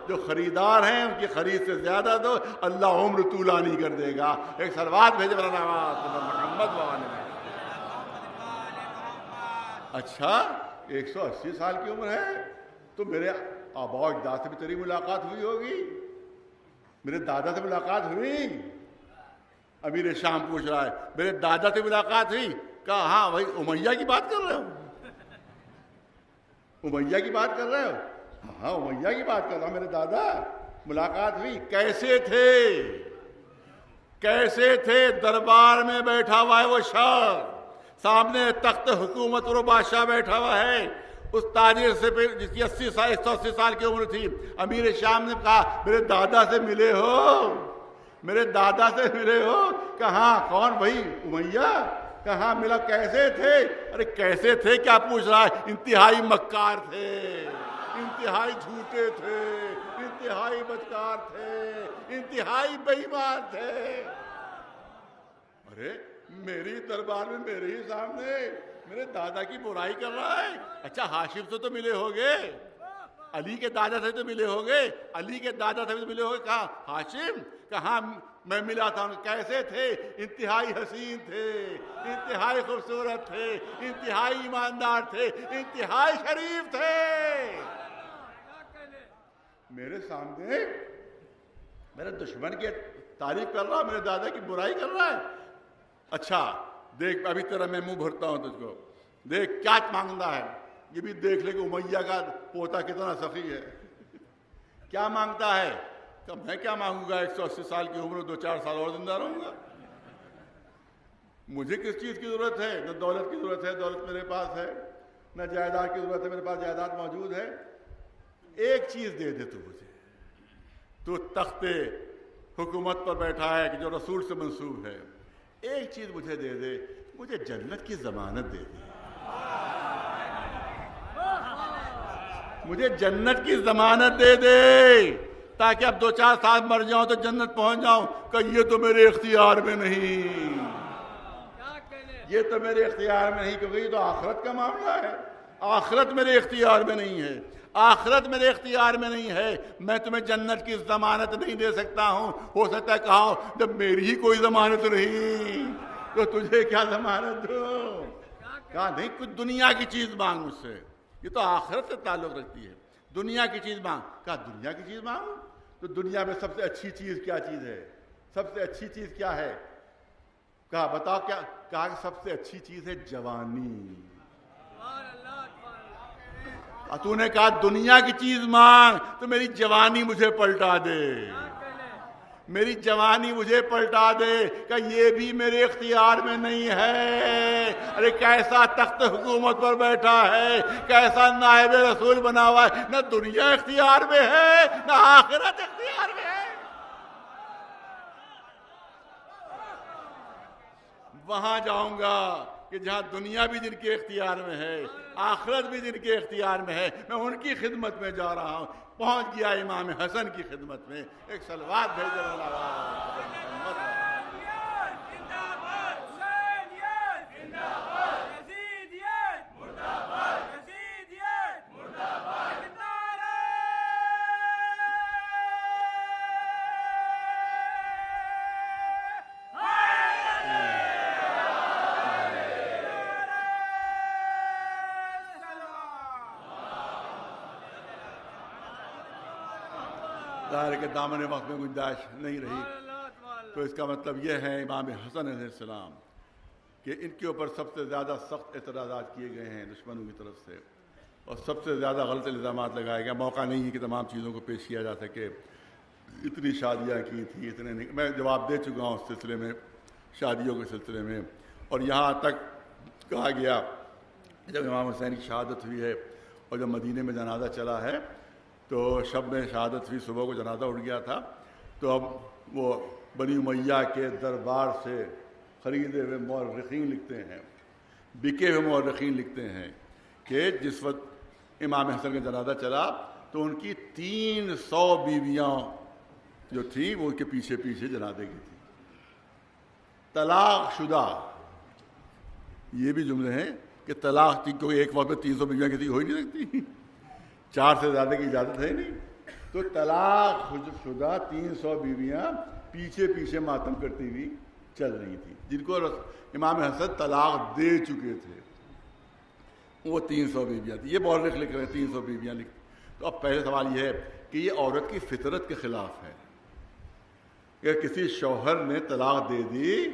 جو خریدار ہیں ان کی خرید سے زیادہ دو، اللہ عمر طولانی کر دے گا۔ ایک سلوات بھیجے محمد وآلہ۔ اچھا 180 سال کی عمر ہے تو میرے آباء و اجداد سے بھی تیری ملاقات ہوئی ہوگی، میرے دادا سے ملاقات ہوئی؟ امیر شام پوچھ رہا ہے میرے دادا سے ملاقات ہوئی؟ کہا ہاں بھائی امیہ کی بات کر رہے ہو؟ امیہ کی بات کر رہے ہو؟ ہاں امیہ کی بات کر رہا ہوں، میرے دادا ملاقات ہوئی۔ کیسے تھے؟ کیسے تھے؟ دربار میں بیٹھا ہوا ہے وہ شخص، سامنے تخت حکومت اور بادشاہ بیٹھا ہوا ہے، اس تاجر سے جس کی 180 سال کی عمر تھی۔ امیر شام نے کہا میرے دادا سے ملے ہو؟ میرے دادا سے ملے ہو؟ کہاں؟ کون بھائی؟ امیہ؟ کہاں ملا؟ کیسے تھے؟ ارے کیسے تھے کیا پوچھ رہا ہے؟ انتہائی مکار تھے، انتہائی جھوٹے تھے، انتہائی بدکار تھے، انتہائی بے ایمان تھے۔ ارے میری دربار میں میرے ہی سامنے میرے دادا کی برائی کر رہا ہے۔ اچھا ہاشم سے تو ملے ہوگے، علی کے دادا سے تو ملے ہوگے، علی کے دادا سے تو ملے ہوگے۔ کہا ہاشم؟ کہاں میں ملا تھا۔ کیسے تھے؟ انتہائی حسین تھے، انتہائی خوبصورت تھے، انتہائی ایماندار تھے، انتہائی شریف تھے۔ میرے سامنے میرے دشمن کی تعریف کر رہا، میرے دادا کی برائی کر رہا ہے۔ اچھا دیکھ ابھی تیرا میں منہ بھرتا ہوں تجھ کو، دیکھ کیا مانگتا ہے، یہ بھی دیکھ لے کہ امیہ کا پوتا کتنا سخی ہے۔ کیا مانگتا ہے؟ کہ میں کیا مانگوں گا، 180 سال کی عمر، 2-4 سال اور زندہ رہوں گا، مجھے کس چیز کی ضرورت ہے؟ نہ دولت کی ضرورت ہے، دولت میرے پاس ہے، نہ جائیداد کی ضرورت ہے، میرے پاس جائیداد موجود ہے۔ ایک چیز دے دے تو مجھے، تو تخت حکومت پر بیٹھا ہے کہ جو رسول سے منسوب ہے، ایک چیز مجھے دے دے، مجھے جنت کی ضمانت دے دے، مجھے جنت کی ضمانت دے دے، تاکہ اب 2-4 سال مر جاؤں تو جنت پہنچ جاؤں۔ کہ یہ تو میرے اختیار میں نہیں، یہ تو میرے اختیار میں نہیں، کیونکہ یہ تو آخرت کا معاملہ ہے، آخرت میرے اختیار میں نہیں ہے، آخرت میرے اختیار میں نہیں ہے۔ میں تمہیں جنت کی ضمانت نہیں دے سکتا ہوں۔ ہو سکتا ہے کہا جب میری ہی کوئی ضمانت نہیں تو تجھے کیا ضمانت دوں؟ کہا نہیں، کچھ دنیا کی چیز مانگ مجھ سے، یہ تو آخرت سے تعلق رکھتی ہے، دنیا کی چیز مانگ۔ کہا دنیا کی چیز مانگوں؟ تو دنیا میں سب سے اچھی چیز کیا چیز ہے؟ سب سے اچھی چیز کیا ہے؟ کہا بتاؤ کیا؟ کہا کہ سب سے اچھی چیز ہے جوانی۔ تو نے کہا دنیا کی چیز مانگ تو میری جوانی مجھے پلٹا دے، میری جوانی مجھے پلٹا دے، کہ یہ بھی میرے اختیار میں نہیں ہے۔ ارے کیسا تخت حکومت پر بیٹھا ہے، کیسا نائب رسول بنا ہوا ہے، نہ دنیا اختیار میں ہے نہ آخرت اختیار میں ہے۔ وہاں جاؤں گا کہ جہاں دنیا بھی جن کے اختیار میں ہے، آخرت بھی جن کے اختیار میں ہے، میں ان کی خدمت میں جا رہا ہوں۔ پہنچ گیا امام حسن کی خدمت میں۔ ایک صلوات بھیجو ظاہر ہے کہ دامن وقت میں گنجائش نہیں رہی. تو اس کا مطلب یہ ہے امام حسن علیہ السلام کہ ان کے اوپر سب سے زیادہ سخت اعتراضات کیے گئے ہیں دشمنوں کی طرف سے, اور سب سے زیادہ غلط الزامات لگائے گئے. موقع نہیں ہے کہ تمام چیزوں کو پیش کیا جا سکے. اتنی شادیاں کی تھی, اتنے نہیں, میں جواب دے چکا ہوں اس سلسلے میں, شادیوں کے سلسلے میں. اور یہاں تک کہا گیا جب امام حسین کی شہادت ہوئی ہے اور جب مدینے میں جنازہ چلا ہے تو شب میں شہادت ہوئی, صبح کو جنازہ اٹھ گیا تھا, تو اب وہ بنی امیہ کے دربار سے خریدے ہوئے مورخین لکھتے ہیں, بکے ہوئے مورخین لکھتے ہیں کہ جس وقت امام حسن کا جنازہ چلا تو ان کی 300 بیویاں جو تھیں وہ ان کے پیچھے پیچھے جنازے کی تھیں. طلاق شدہ, یہ بھی جملے ہیں کہ طلاق تھی, کیونکہ ایک وقت میں 300 بیویاں کسی ہو ہی نہیں سکتی, 4 سے زیادہ کی اجازت ہے نہیں. تو طلاق شدہ 300 بیویاں پیچھے پیچھے ماتم کرتی ہوئی چل رہی تھی, جن کو امام حسن طلاق دے چکے تھے, وہ 300 بیویاں تھیں. یہ مورخ لکھ رہے ہیں 300 بیویاں لکھ. تو اب پہلے سوال یہ ہے کہ یہ عورت کی فطرت کے خلاف ہے. اگر کسی شوہر نے طلاق دے دی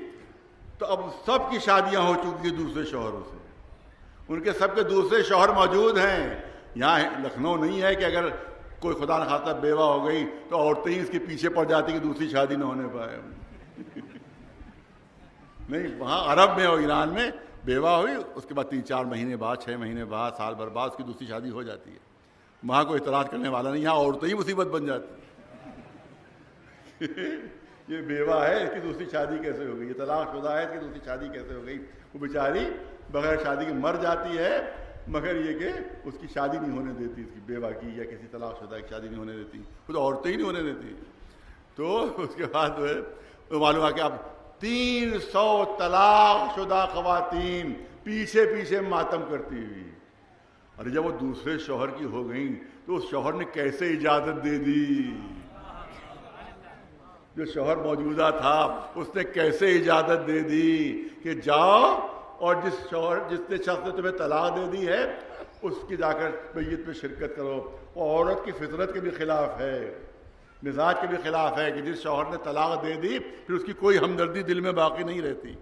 تو اب سب کی شادیاں ہو چکی ہیں دوسرے شوہروں سے, ان کے سب کے دوسرے شوہر موجود ہیں. یہاں لکھنؤ نہیں ہے کہ اگر کوئی خدا نخواستہ بیوہ ہو گئی تو عورتیں ہی اس کے پیچھے پڑ جاتی کہ دوسری شادی نہ ہونے پائے. نہیں, وہاں عرب میں اور ایران میں بیوہ ہوئی, اس کے بعد 3-4 مہینے بعد, 6 مہینے بعد, سال بھر بعد اس کی دوسری شادی ہو جاتی ہے. وہاں کوئی اعتراض کرنے والا نہیں, یہاں عورتیں ہی مصیبت بن جاتی. یہ بیوہ ہے, اس کی دوسری شادی کیسے ہو گئی, یہ طلاق شدہ ہے, اس کی دوسری شادی کیسے ہو گئی. وہ بیچاری بغیر شادی کے مر جاتی ہے, مگر یہ کہ اس کی شادی نہیں ہونے دیتی, اس کی بیوہ کی یا کسی طلاق شدہ کی شادی نہیں ہونے دیتی, خود عورتیں ہی نہیں ہونے دیتی. تو اس کے بعد جو ہے وہ معلوم ہے کہ اب 300 طلاق شدہ خواتین پیچھے پیچھے ماتم کرتی ہوئی. اور جب وہ دوسرے شوہر کی ہو گئیں تو اس شوہر نے کیسے اجازت دے دی, جو شوہر موجودہ تھا اس نے کیسے اجازت دے دی کہ جاؤ اور جس نے شخص نے تمہیں طلاق دے دی ہے اس کی جا کر میت پہ شرکت کرو. وہ عورت کی فطرت کے بھی خلاف ہے, مزاج کے بھی خلاف ہے کہ جس شوہر نے طلاق دے دی پھر اس کی کوئی ہمدردی دل میں باقی نہیں رہتی,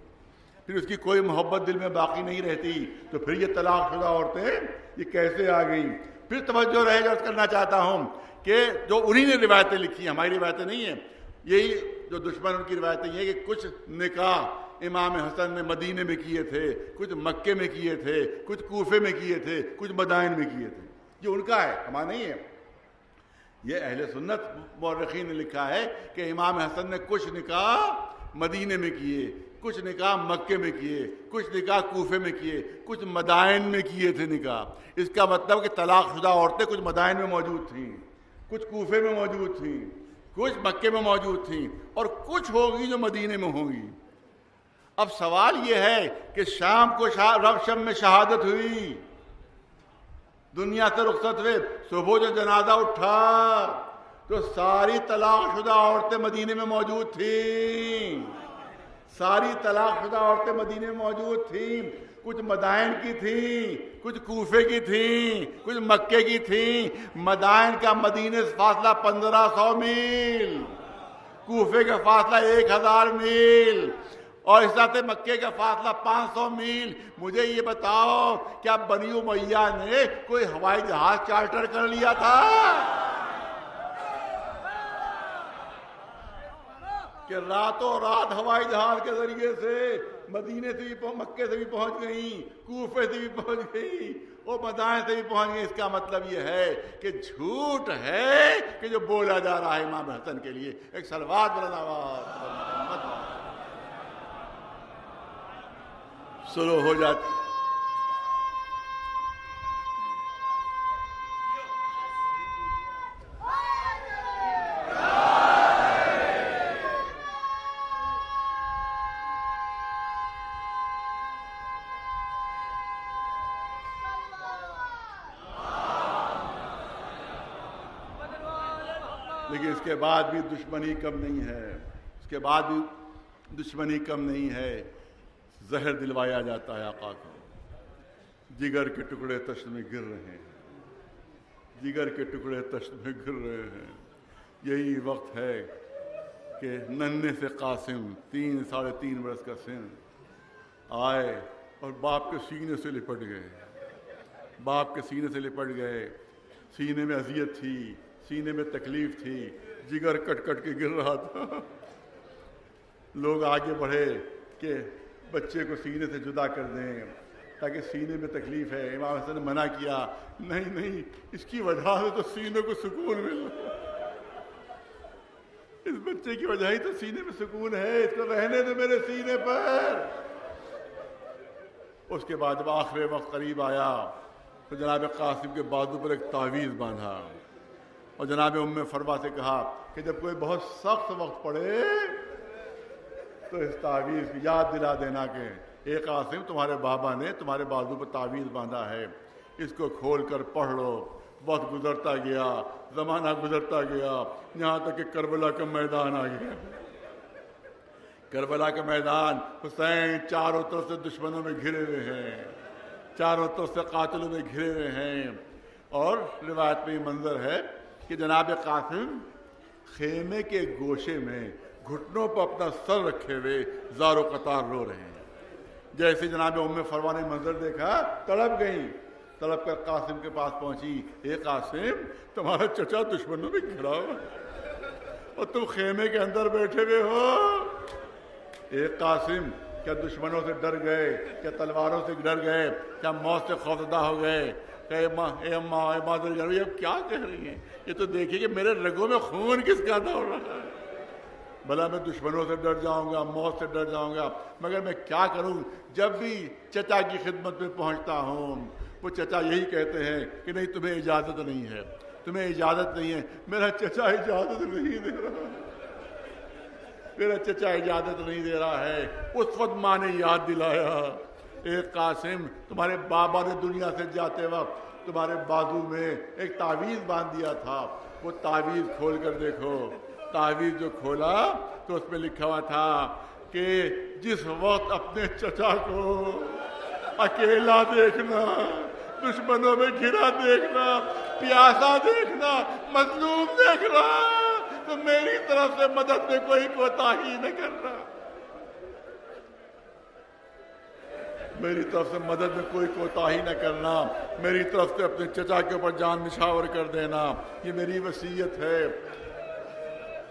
پھر اس کی کوئی محبت دل میں باقی نہیں رہتی. تو پھر یہ طلاق شدہ عورتیں یہ کیسے آ گئیں. پھر توجہ رہے عرض کرنا چاہتا ہوں کہ جو انہی نے روایتیں لکھی ہیں, ہماری روایتیں نہیں ہیں, یہی جو دشمن ان کی روایتیں یہ کہ کچھ نکاح امام حسن نے مدینے میں کیے تھے, کچھ مکے میں کیے تھے, کچھ کوفے میں کیے تھے, کچھ مدائن میں کیے تھے. یہ ان کا ہے, ہمارا نہیں ہے. یہ اہل سنت مورخین نے لکھا ہے کہ امام حسن نے کچھ نکاح مدینے میں کیے, کچھ نکاح مکے میں کیے, کچھ نکاح کوفے میں کیے, کچھ مدائن میں کیے تھے نکاح. اس کا مطلب کہ طلاق شدہ عورتیں کچھ مدائن میں موجود تھیں, کچھ کوفے میں موجود تھیں, کچھ مکے میں موجود تھیں, اور کچھ ہوگی جو مدینے میں ہوں گی. اب سوال یہ ہے کہ شام کو شب میں شہادت ہوئی, دنیا سے رخصت ہوئے, صبح جو جنازہ اٹھا تو ساری طلاق شدہ عورتیں مدینے میں موجود تھیں, ساری طلاق شدہ عورتیں مدینے میں موجود تھیں. کچھ مدائن کی تھیں, کچھ کوفے کی تھیں, کچھ مکے کی تھیں. مدائن کا مدینے سے فاصلہ 1500 میل, کوفے کا فاصلہ 1000 میل, اور اس طرح سے مکے کا فاصلہ 500 میل. مجھے یہ بتاؤ کیا بنی امیہ نے کوئی ہوائی جہاز چارٹر کر لیا تھا کہ راتوں رات ہوائی جہاز کے ذریعے سے مدینے سے بھی مکے سے بھی پہنچ گئیں, کوفے سے بھی پہنچ گئیں, اور مدائن سے بھی پہنچ گئیں. اس کا مطلب یہ ہے کہ جھوٹ ہے کہ جو بولا جا رہا ہے امام حسن کے لیے. ایک صلوات بلند آواز شروع ہو جاتی. لیکن اس کے بعد بھی دشمنی کم نہیں ہے, اس کے بعد بھی دشمنی کم نہیں ہے. زہر دلوایا جاتا ہے آقا کو, جگر کے ٹکڑے تشت میں گر رہے ہیں, جگر کے ٹکڑے تشت میں گر رہے ہیں. یہی وقت ہے کہ ننھے سے قاسم 3-3.5 برس کا سن آئے اور باپ کے سینے سے لپٹ گئے. باپ کے سینے سے لپٹ گئے. سینے میں اذیت تھی, سینے میں تکلیف تھی, جگر کٹ کٹ کے گر رہا تھا. لوگ آگے بڑھے کہ بچے کو سینے سے جدا کر دیں تاکہ سینے میں تکلیف ہے. امام حسن نے منع کیا, نہیں, اس کی وجہ سے تو سینے کو سکون مل رہا ہے, اس بچے کی وجہ ہی تو سینے میں سکون ہے, اس کو رہنے دے میرے سینے پر. اس کے بعد جب آخری وقت قریب آیا تو جناب قاسم کے بازو پر ایک تعویذ باندھا اور جناب ام فروا سے کہا کہ جب کوئی بہت سخت وقت پڑے تو اس تعویذ کی یاد دلا دینا کہ اے قاسم, تمہارے بابا نے تمہارے بازو پر تعویذ باندھا ہے, اس کو کھول کر پڑھ لو. وقت گزرتا گیا, زمانہ گزرتا گیا, یہاں تک کہ کربلا کا میدان آ گیا. کربلا کا میدان, حسین چاروں طرف سے دشمنوں میں گھرے ہوئے ہیں, چاروں طرف سے قاتلوں میں گھرے ہوئے ہیں. اور روایت میں یہ منظر ہے کہ جناب قاسم خیمے کے گوشے میں گھٹنوں پر اپنا سر رکھے ہوئے زار و قطار رو رہے ہیں. جیسے جناب ام فروا نے منظر دیکھا تڑپ گئیں, تڑپ کر قاسم کے پاس پہنچی. اے قاسم, تمہارا چچا دشمنوں میں گھرا ہوا اور تم خیمے کے اندر بیٹھے ہوئے ہو. اے قاسم, کیا دشمنوں سے ڈر گئے, کیا تلواروں سے ڈر گئے, کیا موت سے خوفزدہ ہو گئے؟ کہ اے اماں اب کیا کہہ رہی ہیں؟ یہ تو دیکھیے کہ میرے رگوں میں خون کس کا دوڑ رہا ہے. بھلا میں دشمنوں سے ڈر جاؤں گا, موت سے ڈر جاؤں گا, مگر میں کیا کروں؟ جب بھی چچا کی خدمت میں پہنچتا ہوں وہ چچا یہی کہتے ہیں کہ نہیں, تمہیں اجازت نہیں ہے, تمہیں اجازت نہیں ہے. میرا چچا اجازت نہیں دے رہا, میرا چچا اجازت نہیں دے رہا ہے. اس وقت ماں نے یاد دلایا, اے قاسم, تمہارے بابا نے دنیا سے جاتے وقت تمہارے بازو میں ایک تعویذ باندھ دیا تھا, وہ تعویذ کھول کر دیکھو. تعویذ جو کھولا تو اس میں لکھا ہوا تھا کہ جس وقت اپنے چچا کو اکیلا دیکھنا, دشمنوں میں گھرا دیکھنا, پیاسا دیکھنا, مظلوم دیکھنا, تو میری طرف سے مدد میں کوئی کوتاہی نہ کرنا, میری طرف سے مدد میں کوئی کوتاہی نہ کرنا, میری طرف سے اپنے چچا کے اوپر جان نچھاور کر دینا. یہ میری وصیت ہے.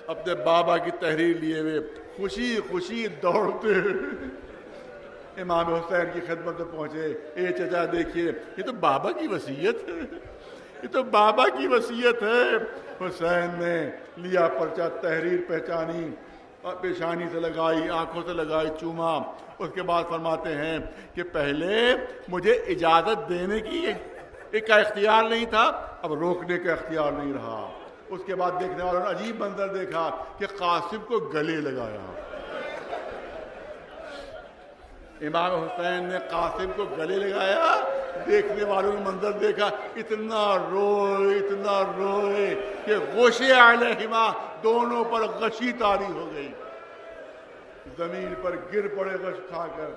اپنے بابا کی تحریر لیے ہوئے خوشی خوشی دوڑتے امام حسین کی خدمت میں پہنچے. اے چچا دیکھیے, یہ تو بابا کی وصیت ہے, یہ تو بابا کی وصیت ہے. حسین نے لیا پرچہ, تحریر پہچانی, پیشانی سے لگائی, آنکھوں سے لگائی, چوما. اس کے بعد فرماتے ہیں کہ پہلے مجھے اجازت دینے کی ایک اختیار نہیں تھا, اب روکنے کا اختیار نہیں رہا. اس کے بعد دیکھنے والوں نے عجیب منظر دیکھا کہ قاسم کو گلے لگایا. امام حسین نے قاسم کو گلے لگایا. دیکھنے والوں نے منظر دیکھا, اتنا روئے کہ غشی علیہما, دونوں پر غشی طاری ہو گئی, زمین پر گر پڑے غش کھا کر.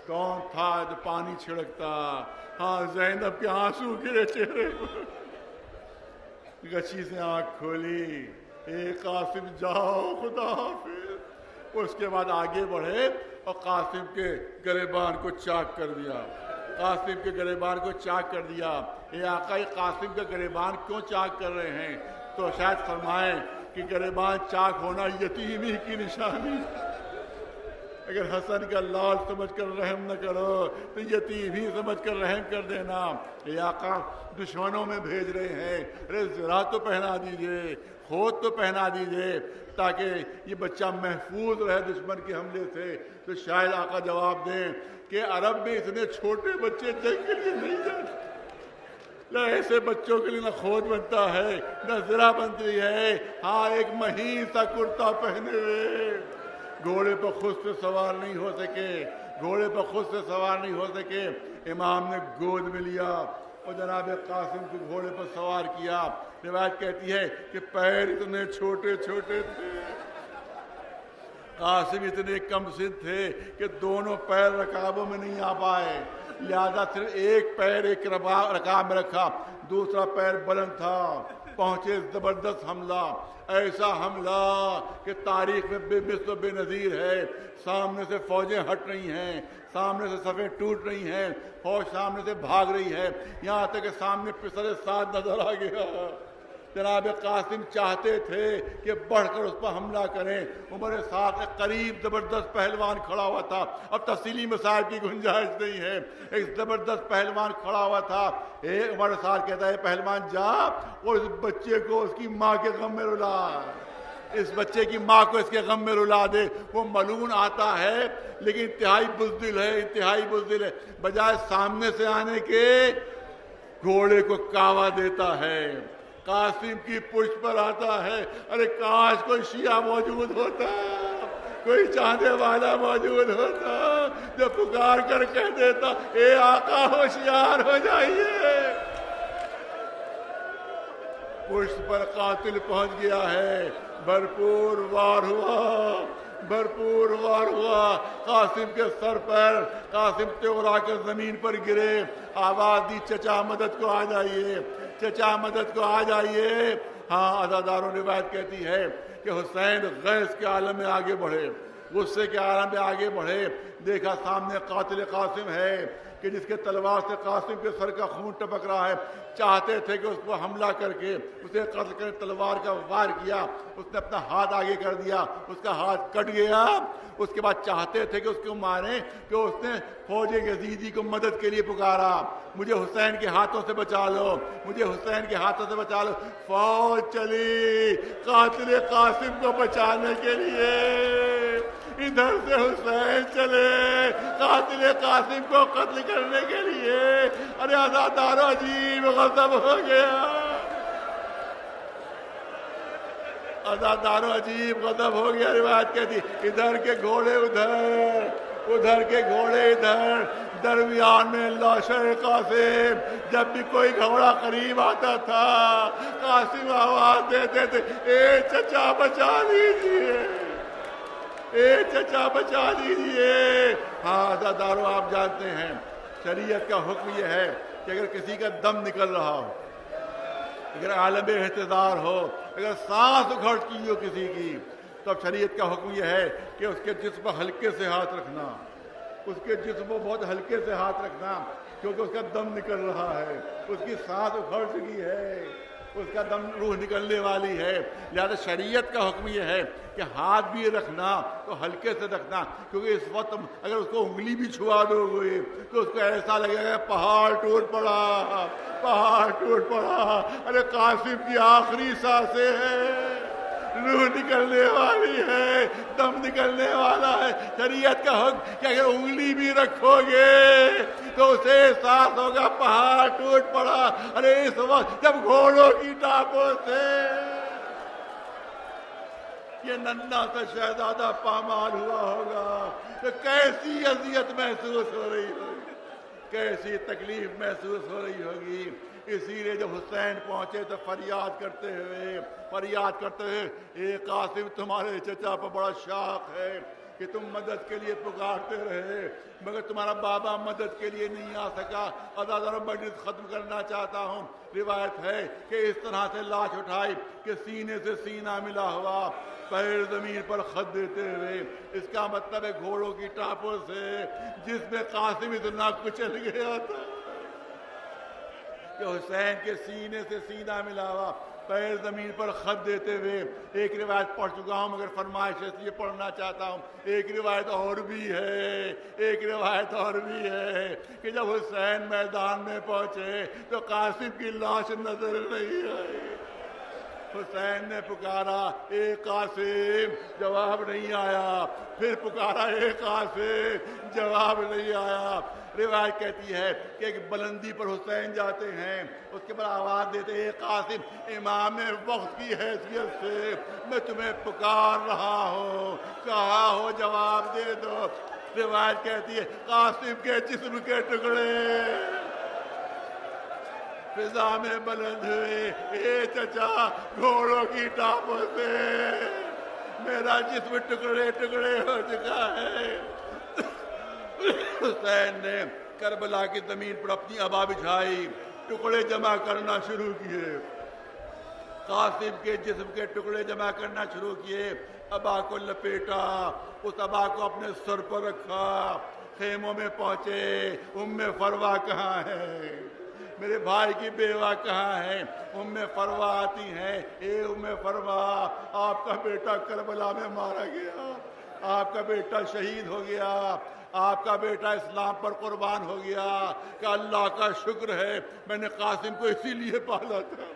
کون تھا جو پانی چھڑکتا؟ ہاں, زینب کے آنسو گرے چہرے پر. غشی سے آنکھ کھولی, اے قاسم جاؤ, خدا حافظ. اس کے بعد آگے بڑھے اور قاسم کے گریبان کو چاک کر دیا, قاسم کے گریبان کو چاک کر دیا. اے آقا, قاسم کا گریبان کیوں چاک کر رہے ہیں؟ تو شاید فرمائیں کہ گریبان چاک ہونا یتیمی کی نشانی. اگر حسن کا لال سمجھ کر رحم نہ کرو تو یتیم ہی سمجھ کر رحم کر دینا. اے آقا, دشمنوں میں بھیج رہے ہیں, ارے ذرا تو پہنا دیجئے, خود تو پہنا دیجئے تاکہ یہ بچہ محفوظ رہے دشمن کے حملے سے. تو شاید آقا جواب دیں کہ عرب میں اتنے چھوٹے بچے جنگ کے لیے نہیں جاتے, نہ ایسے بچوں کے لیے نہ خود بنتا ہے نہ ذرا بنتی ہے. ہاں, ایک مہین سا کرتا پہنے ہوئے, گھوڑے پر خود سے سوار نہیں ہو سکے, گھوڑے پر خود سے سوار نہیں ہو سکے. امام نے گود میں لیا اور جناب قاسم کو گھوڑے پر سوار کیا. روایت کہتی ہے کہ پیر اتنے چھوٹے چھوٹے تھے, قاسم اتنے کم سن تھے کہ دونوں پیر رکابوں میں نہیں آ پائے, لہذا صرف ایک پیر ایک رکاب میں رکھا, دوسرا پیر بلند تھا. پہنچے زبردست حملہ، ایسا حملہ کہ تاریخ میں بے مثل و بے نظیر ہے۔ سامنے سے فوجیں ہٹ رہی ہیں، سامنے سے صفیں ٹوٹ رہی ہیں، فوج سامنے سے بھاگ رہی ہے، یہاں تک کہ سامنے پسر سعد نظر آ گیا۔ جناب قاسم چاہتے تھے کہ بڑھ کر اس پر حملہ کریں، عمر سعد کے قریب زبردست پہلوان کھڑا ہوا تھا، اب تفصیلی مسائل کی گنجائش نہیں ہے، ایک زبردست پہلوان کھڑا ہوا تھا۔ عمر سعد کہتا ہے پہلوان جا اور اس بچے کو اس کی ماں کے غم میں رلا، اس بچے کی ماں کو اس کے غم میں رلا دے۔ وہ ملعون آتا ہے لیکن انتہائی بزدل ہے، انتہائی بزدل ہے، بجائے سامنے سے آنے کے گھوڑے کو کاوا دیتا ہے، قاسم کی پشت پر آتا ہے۔ ارے کاش کوئی شیعہ موجود ہوتا، کوئی چاہنے والا موجود ہوتا جو پکار کر کہہ دیتا اے آقا ہوشیار ہو جائیے۔ پشت پر قاتل پہنچ گیا ہے، بھرپور وار ہوا، بھرپور وار ہوا۔ قاسم کے سر پر قاسم تیورا کے زمین پر گرے، آواز دی چچا مدد کو آ جائیے، چچا مدد کو آ جائیے۔ ہاں عزاداروں روایت کہتی ہے کہ حسین غیظ کے عالم میں آگے بڑھے، غصے کے عالم میں آگے بڑھے، دیکھا سامنے قاتل قاسم ہے کہ جس کے تلوار سے قاسم کے سر کا خون ٹپک رہا ہے۔ چاہتے تھے کہ اس کو حملہ کر کے اسے قتل کر، تلوار کا وار کیا، اس نے اپنا ہاتھ آگے کر دیا، اس کا ہاتھ کٹ گیا۔ اس کے بعد چاہتے تھے کہ اس کو ماریں، کہ اس نے فوج یزیدی کو مدد کے لیے پکارا، مجھے حسین کے ہاتھوں سے بچا لو، مجھے حسین کے ہاتھوں سے بچا لو۔ فوج چلی قاتل قاسم کو بچانے کے لیے، ادھر سے حسین چلے قاتل قاسم کو قتل کرنے کے لیے۔ ارے عزادارو عجیب غضب ہو گیا، عزادارو عجیب غضب ہو گیا۔ روایت کہتی ادھر کے گھوڑے ادھر، ادھر کے گھوڑے ادھر، درمیان میں لاشیں قاسم۔ جب بھی کوئی گھوڑا قریب آتا تھا قاسم آواز دیتے تھے اے چچا بچا لیجیے، اے چچا بچا لیجیے۔ ہاں عزادارو آپ جانتے ہیں شریعت کا حکم یہ ہے کہ اگر کسی کا دم نکل رہا ہو، اگر عالم احتضار ہو، اگر سانس اکھڑ چکی ہو کسی کی، تو اب شریعت کا حکم یہ ہے کہ اس کے جسم پر ہلکے سے ہاتھ رکھنا، اس کے جسم کو بہت ہلکے سے ہاتھ رکھنا، کیونکہ اس کا دم نکل رہا ہے، اس کی سانس اکھڑ چکی ہے، اس کا دم، روح نکلنے والی ہے۔ لہذا شریعت کا حکم یہ ہے کہ ہاتھ بھی رکھنا تو ہلکے سے رکھنا، کیونکہ اس وقت اگر اس کو انگلی بھی چھوا دو گے تو اس کو ایسا لگے گا پہاڑ ٹوٹ پڑا، پہاڑ ٹوٹ پڑا۔ ارے قاسم کی آخری سانسیں ہیں، روح نکلنے والی ہے، دم نکلنے والا ہے۔ شریعت کا حکم کہ اگر انگلی بھی رکھو گے تو اسے احساس ہوگا پہاڑ ٹوٹ پڑا۔ ارے اس وقت جب گھوڑوں کی ٹانپوں سے یہ ننھا سا شہزادہ پامال ہوا ہوگا تو کیسی اذیت محسوس ہو رہی ہوگی، کیسی تکلیف محسوس ہو رہی ہوگی۔ اسی لیے جب حسین پہنچے تو فریاد کرتے ہوئے اے قاسم تمہارے چچا پر بڑا شاق ہے کہ تم مدد کے لیے پکارتے رہے، مگر تمہارا بابا مدد کے لیے نہیں آ سکا۔ عزادارو مجلس ختم کرنا چاہتا ہوں۔ روایت ہے کہ اس طرح سے لاش اٹھائی کہ سینے سے سینہ ملا ہوا، پیر زمین پر خط دیتے ہوئے، اس کا مطلب ہے گھوڑوں کی ٹانپوں سے، جس میں قاسم اتنا کچل گیا تھا کہ حسین کے سینے سے سینہ ملا ہوا، پیر زمین پر خط دیتے ہوئے۔ ایک روایت پڑھ چکا ہوں مگر فرمائش اس لیے پڑھنا چاہتا ہوں، ایک روایت اور بھی ہے، ایک روایت اور بھی ہے کہ جب حسین میدان میں پہنچے تو قاسم کی لاش نظر نہیں آئی۔ حسین نے پکارا اے قاسم، جواب نہیں آیا، پھر پکارا اے قاسم، جواب نہیں آیا۔ روایت کہتی ہے کہ ایک بلندی پر حسین جاتے ہیں، اس کے بعد آواز دیتے اے قاسم، امام وقت کی حیثیت سے میں تمہیں پکار رہا ہوں، کہا ہو جواب دے دو۔ روایت کہتی ہے قاسم کے جسم کے ٹکڑے فضا میں بلند ہوئے، اے چچا گھوڑوں کی ٹانپوں سے میرا جسم ٹکڑے ٹکڑے ہو چکا ہے۔ حسین نے کربلا کی زمین پر اپنی عبا بچھائی، ٹکڑے جمع کرنا شروع کیے، قاسم کے جسم کے ٹکڑے جمع کرنا شروع کیے، ابا کو لپیٹا، اس ابا کو اپنے سر پر رکھا، خیموں میں پہنچے، فروا کہاں ہے؟ میرے بھائی کی بیوہ کہاں ہے؟ فروا آتی ہیں، اے فروا، آپ کا بیٹا کربلا میں مارا گیا، آپ کا بیٹا شہید ہو گیا، آپ کا بیٹا اسلام پر قربان ہو گیا، کہ اللہ کا شکر ہے میں نے قاسم کو اسی لیے پالا تھا۔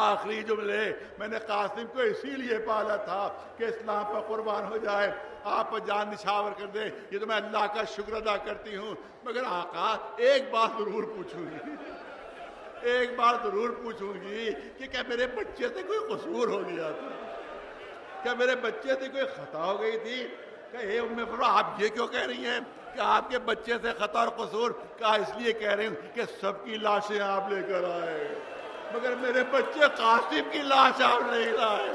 آخری جملے، میں نے قاسم کو اسی لیے پالا تھا کہ اسلام پر قربان ہو جائے، آپ پر جان نچھاور کر دے، یہ تو میں اللہ کا شکر ادا کرتی ہوں، مگر آقا ایک بات ضرور پوچھوں گی، ایک بات ضرور پوچھوں گی کہ کیا میرے بچے سے کوئی قصور ہو گیا تھا؟ کیا میرے بچے سے کوئی خطا ہو گئی تھی؟ کہ اے فروا، آپ یہ کیوں کہہ رہی ہیں کہ آپ کے بچے سے خطا اور قصور؟ کہا اس لیے کہہ رہی ہوں کہ سب کی لاشیں آپ لے کر آئے، مگر میرے بچے قاسم کی لاش آپ نہیں لائے۔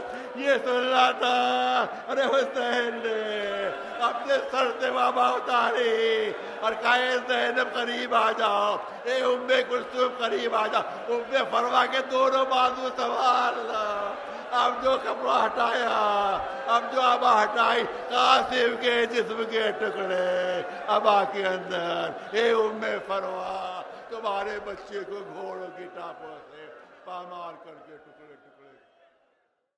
یہ سن رہا تھا، ارے حسین نے اپنے سر سے بابا اتاری اور کہا اے زینب قریب آ جاؤ، اے کلثوم قریب آ جاؤ۔ فروا کے دونوں بازو سوار لا، اب جو کپڑا ہٹایا، اب جو آبا ہٹائی، قاسم کے جسم کے ٹکڑے ابا کے اندر۔ اے فروا، تمہارے بچے کو گھوڑوں کی ٹاپوں سے پامال کر کے ٹکڑے ٹکڑے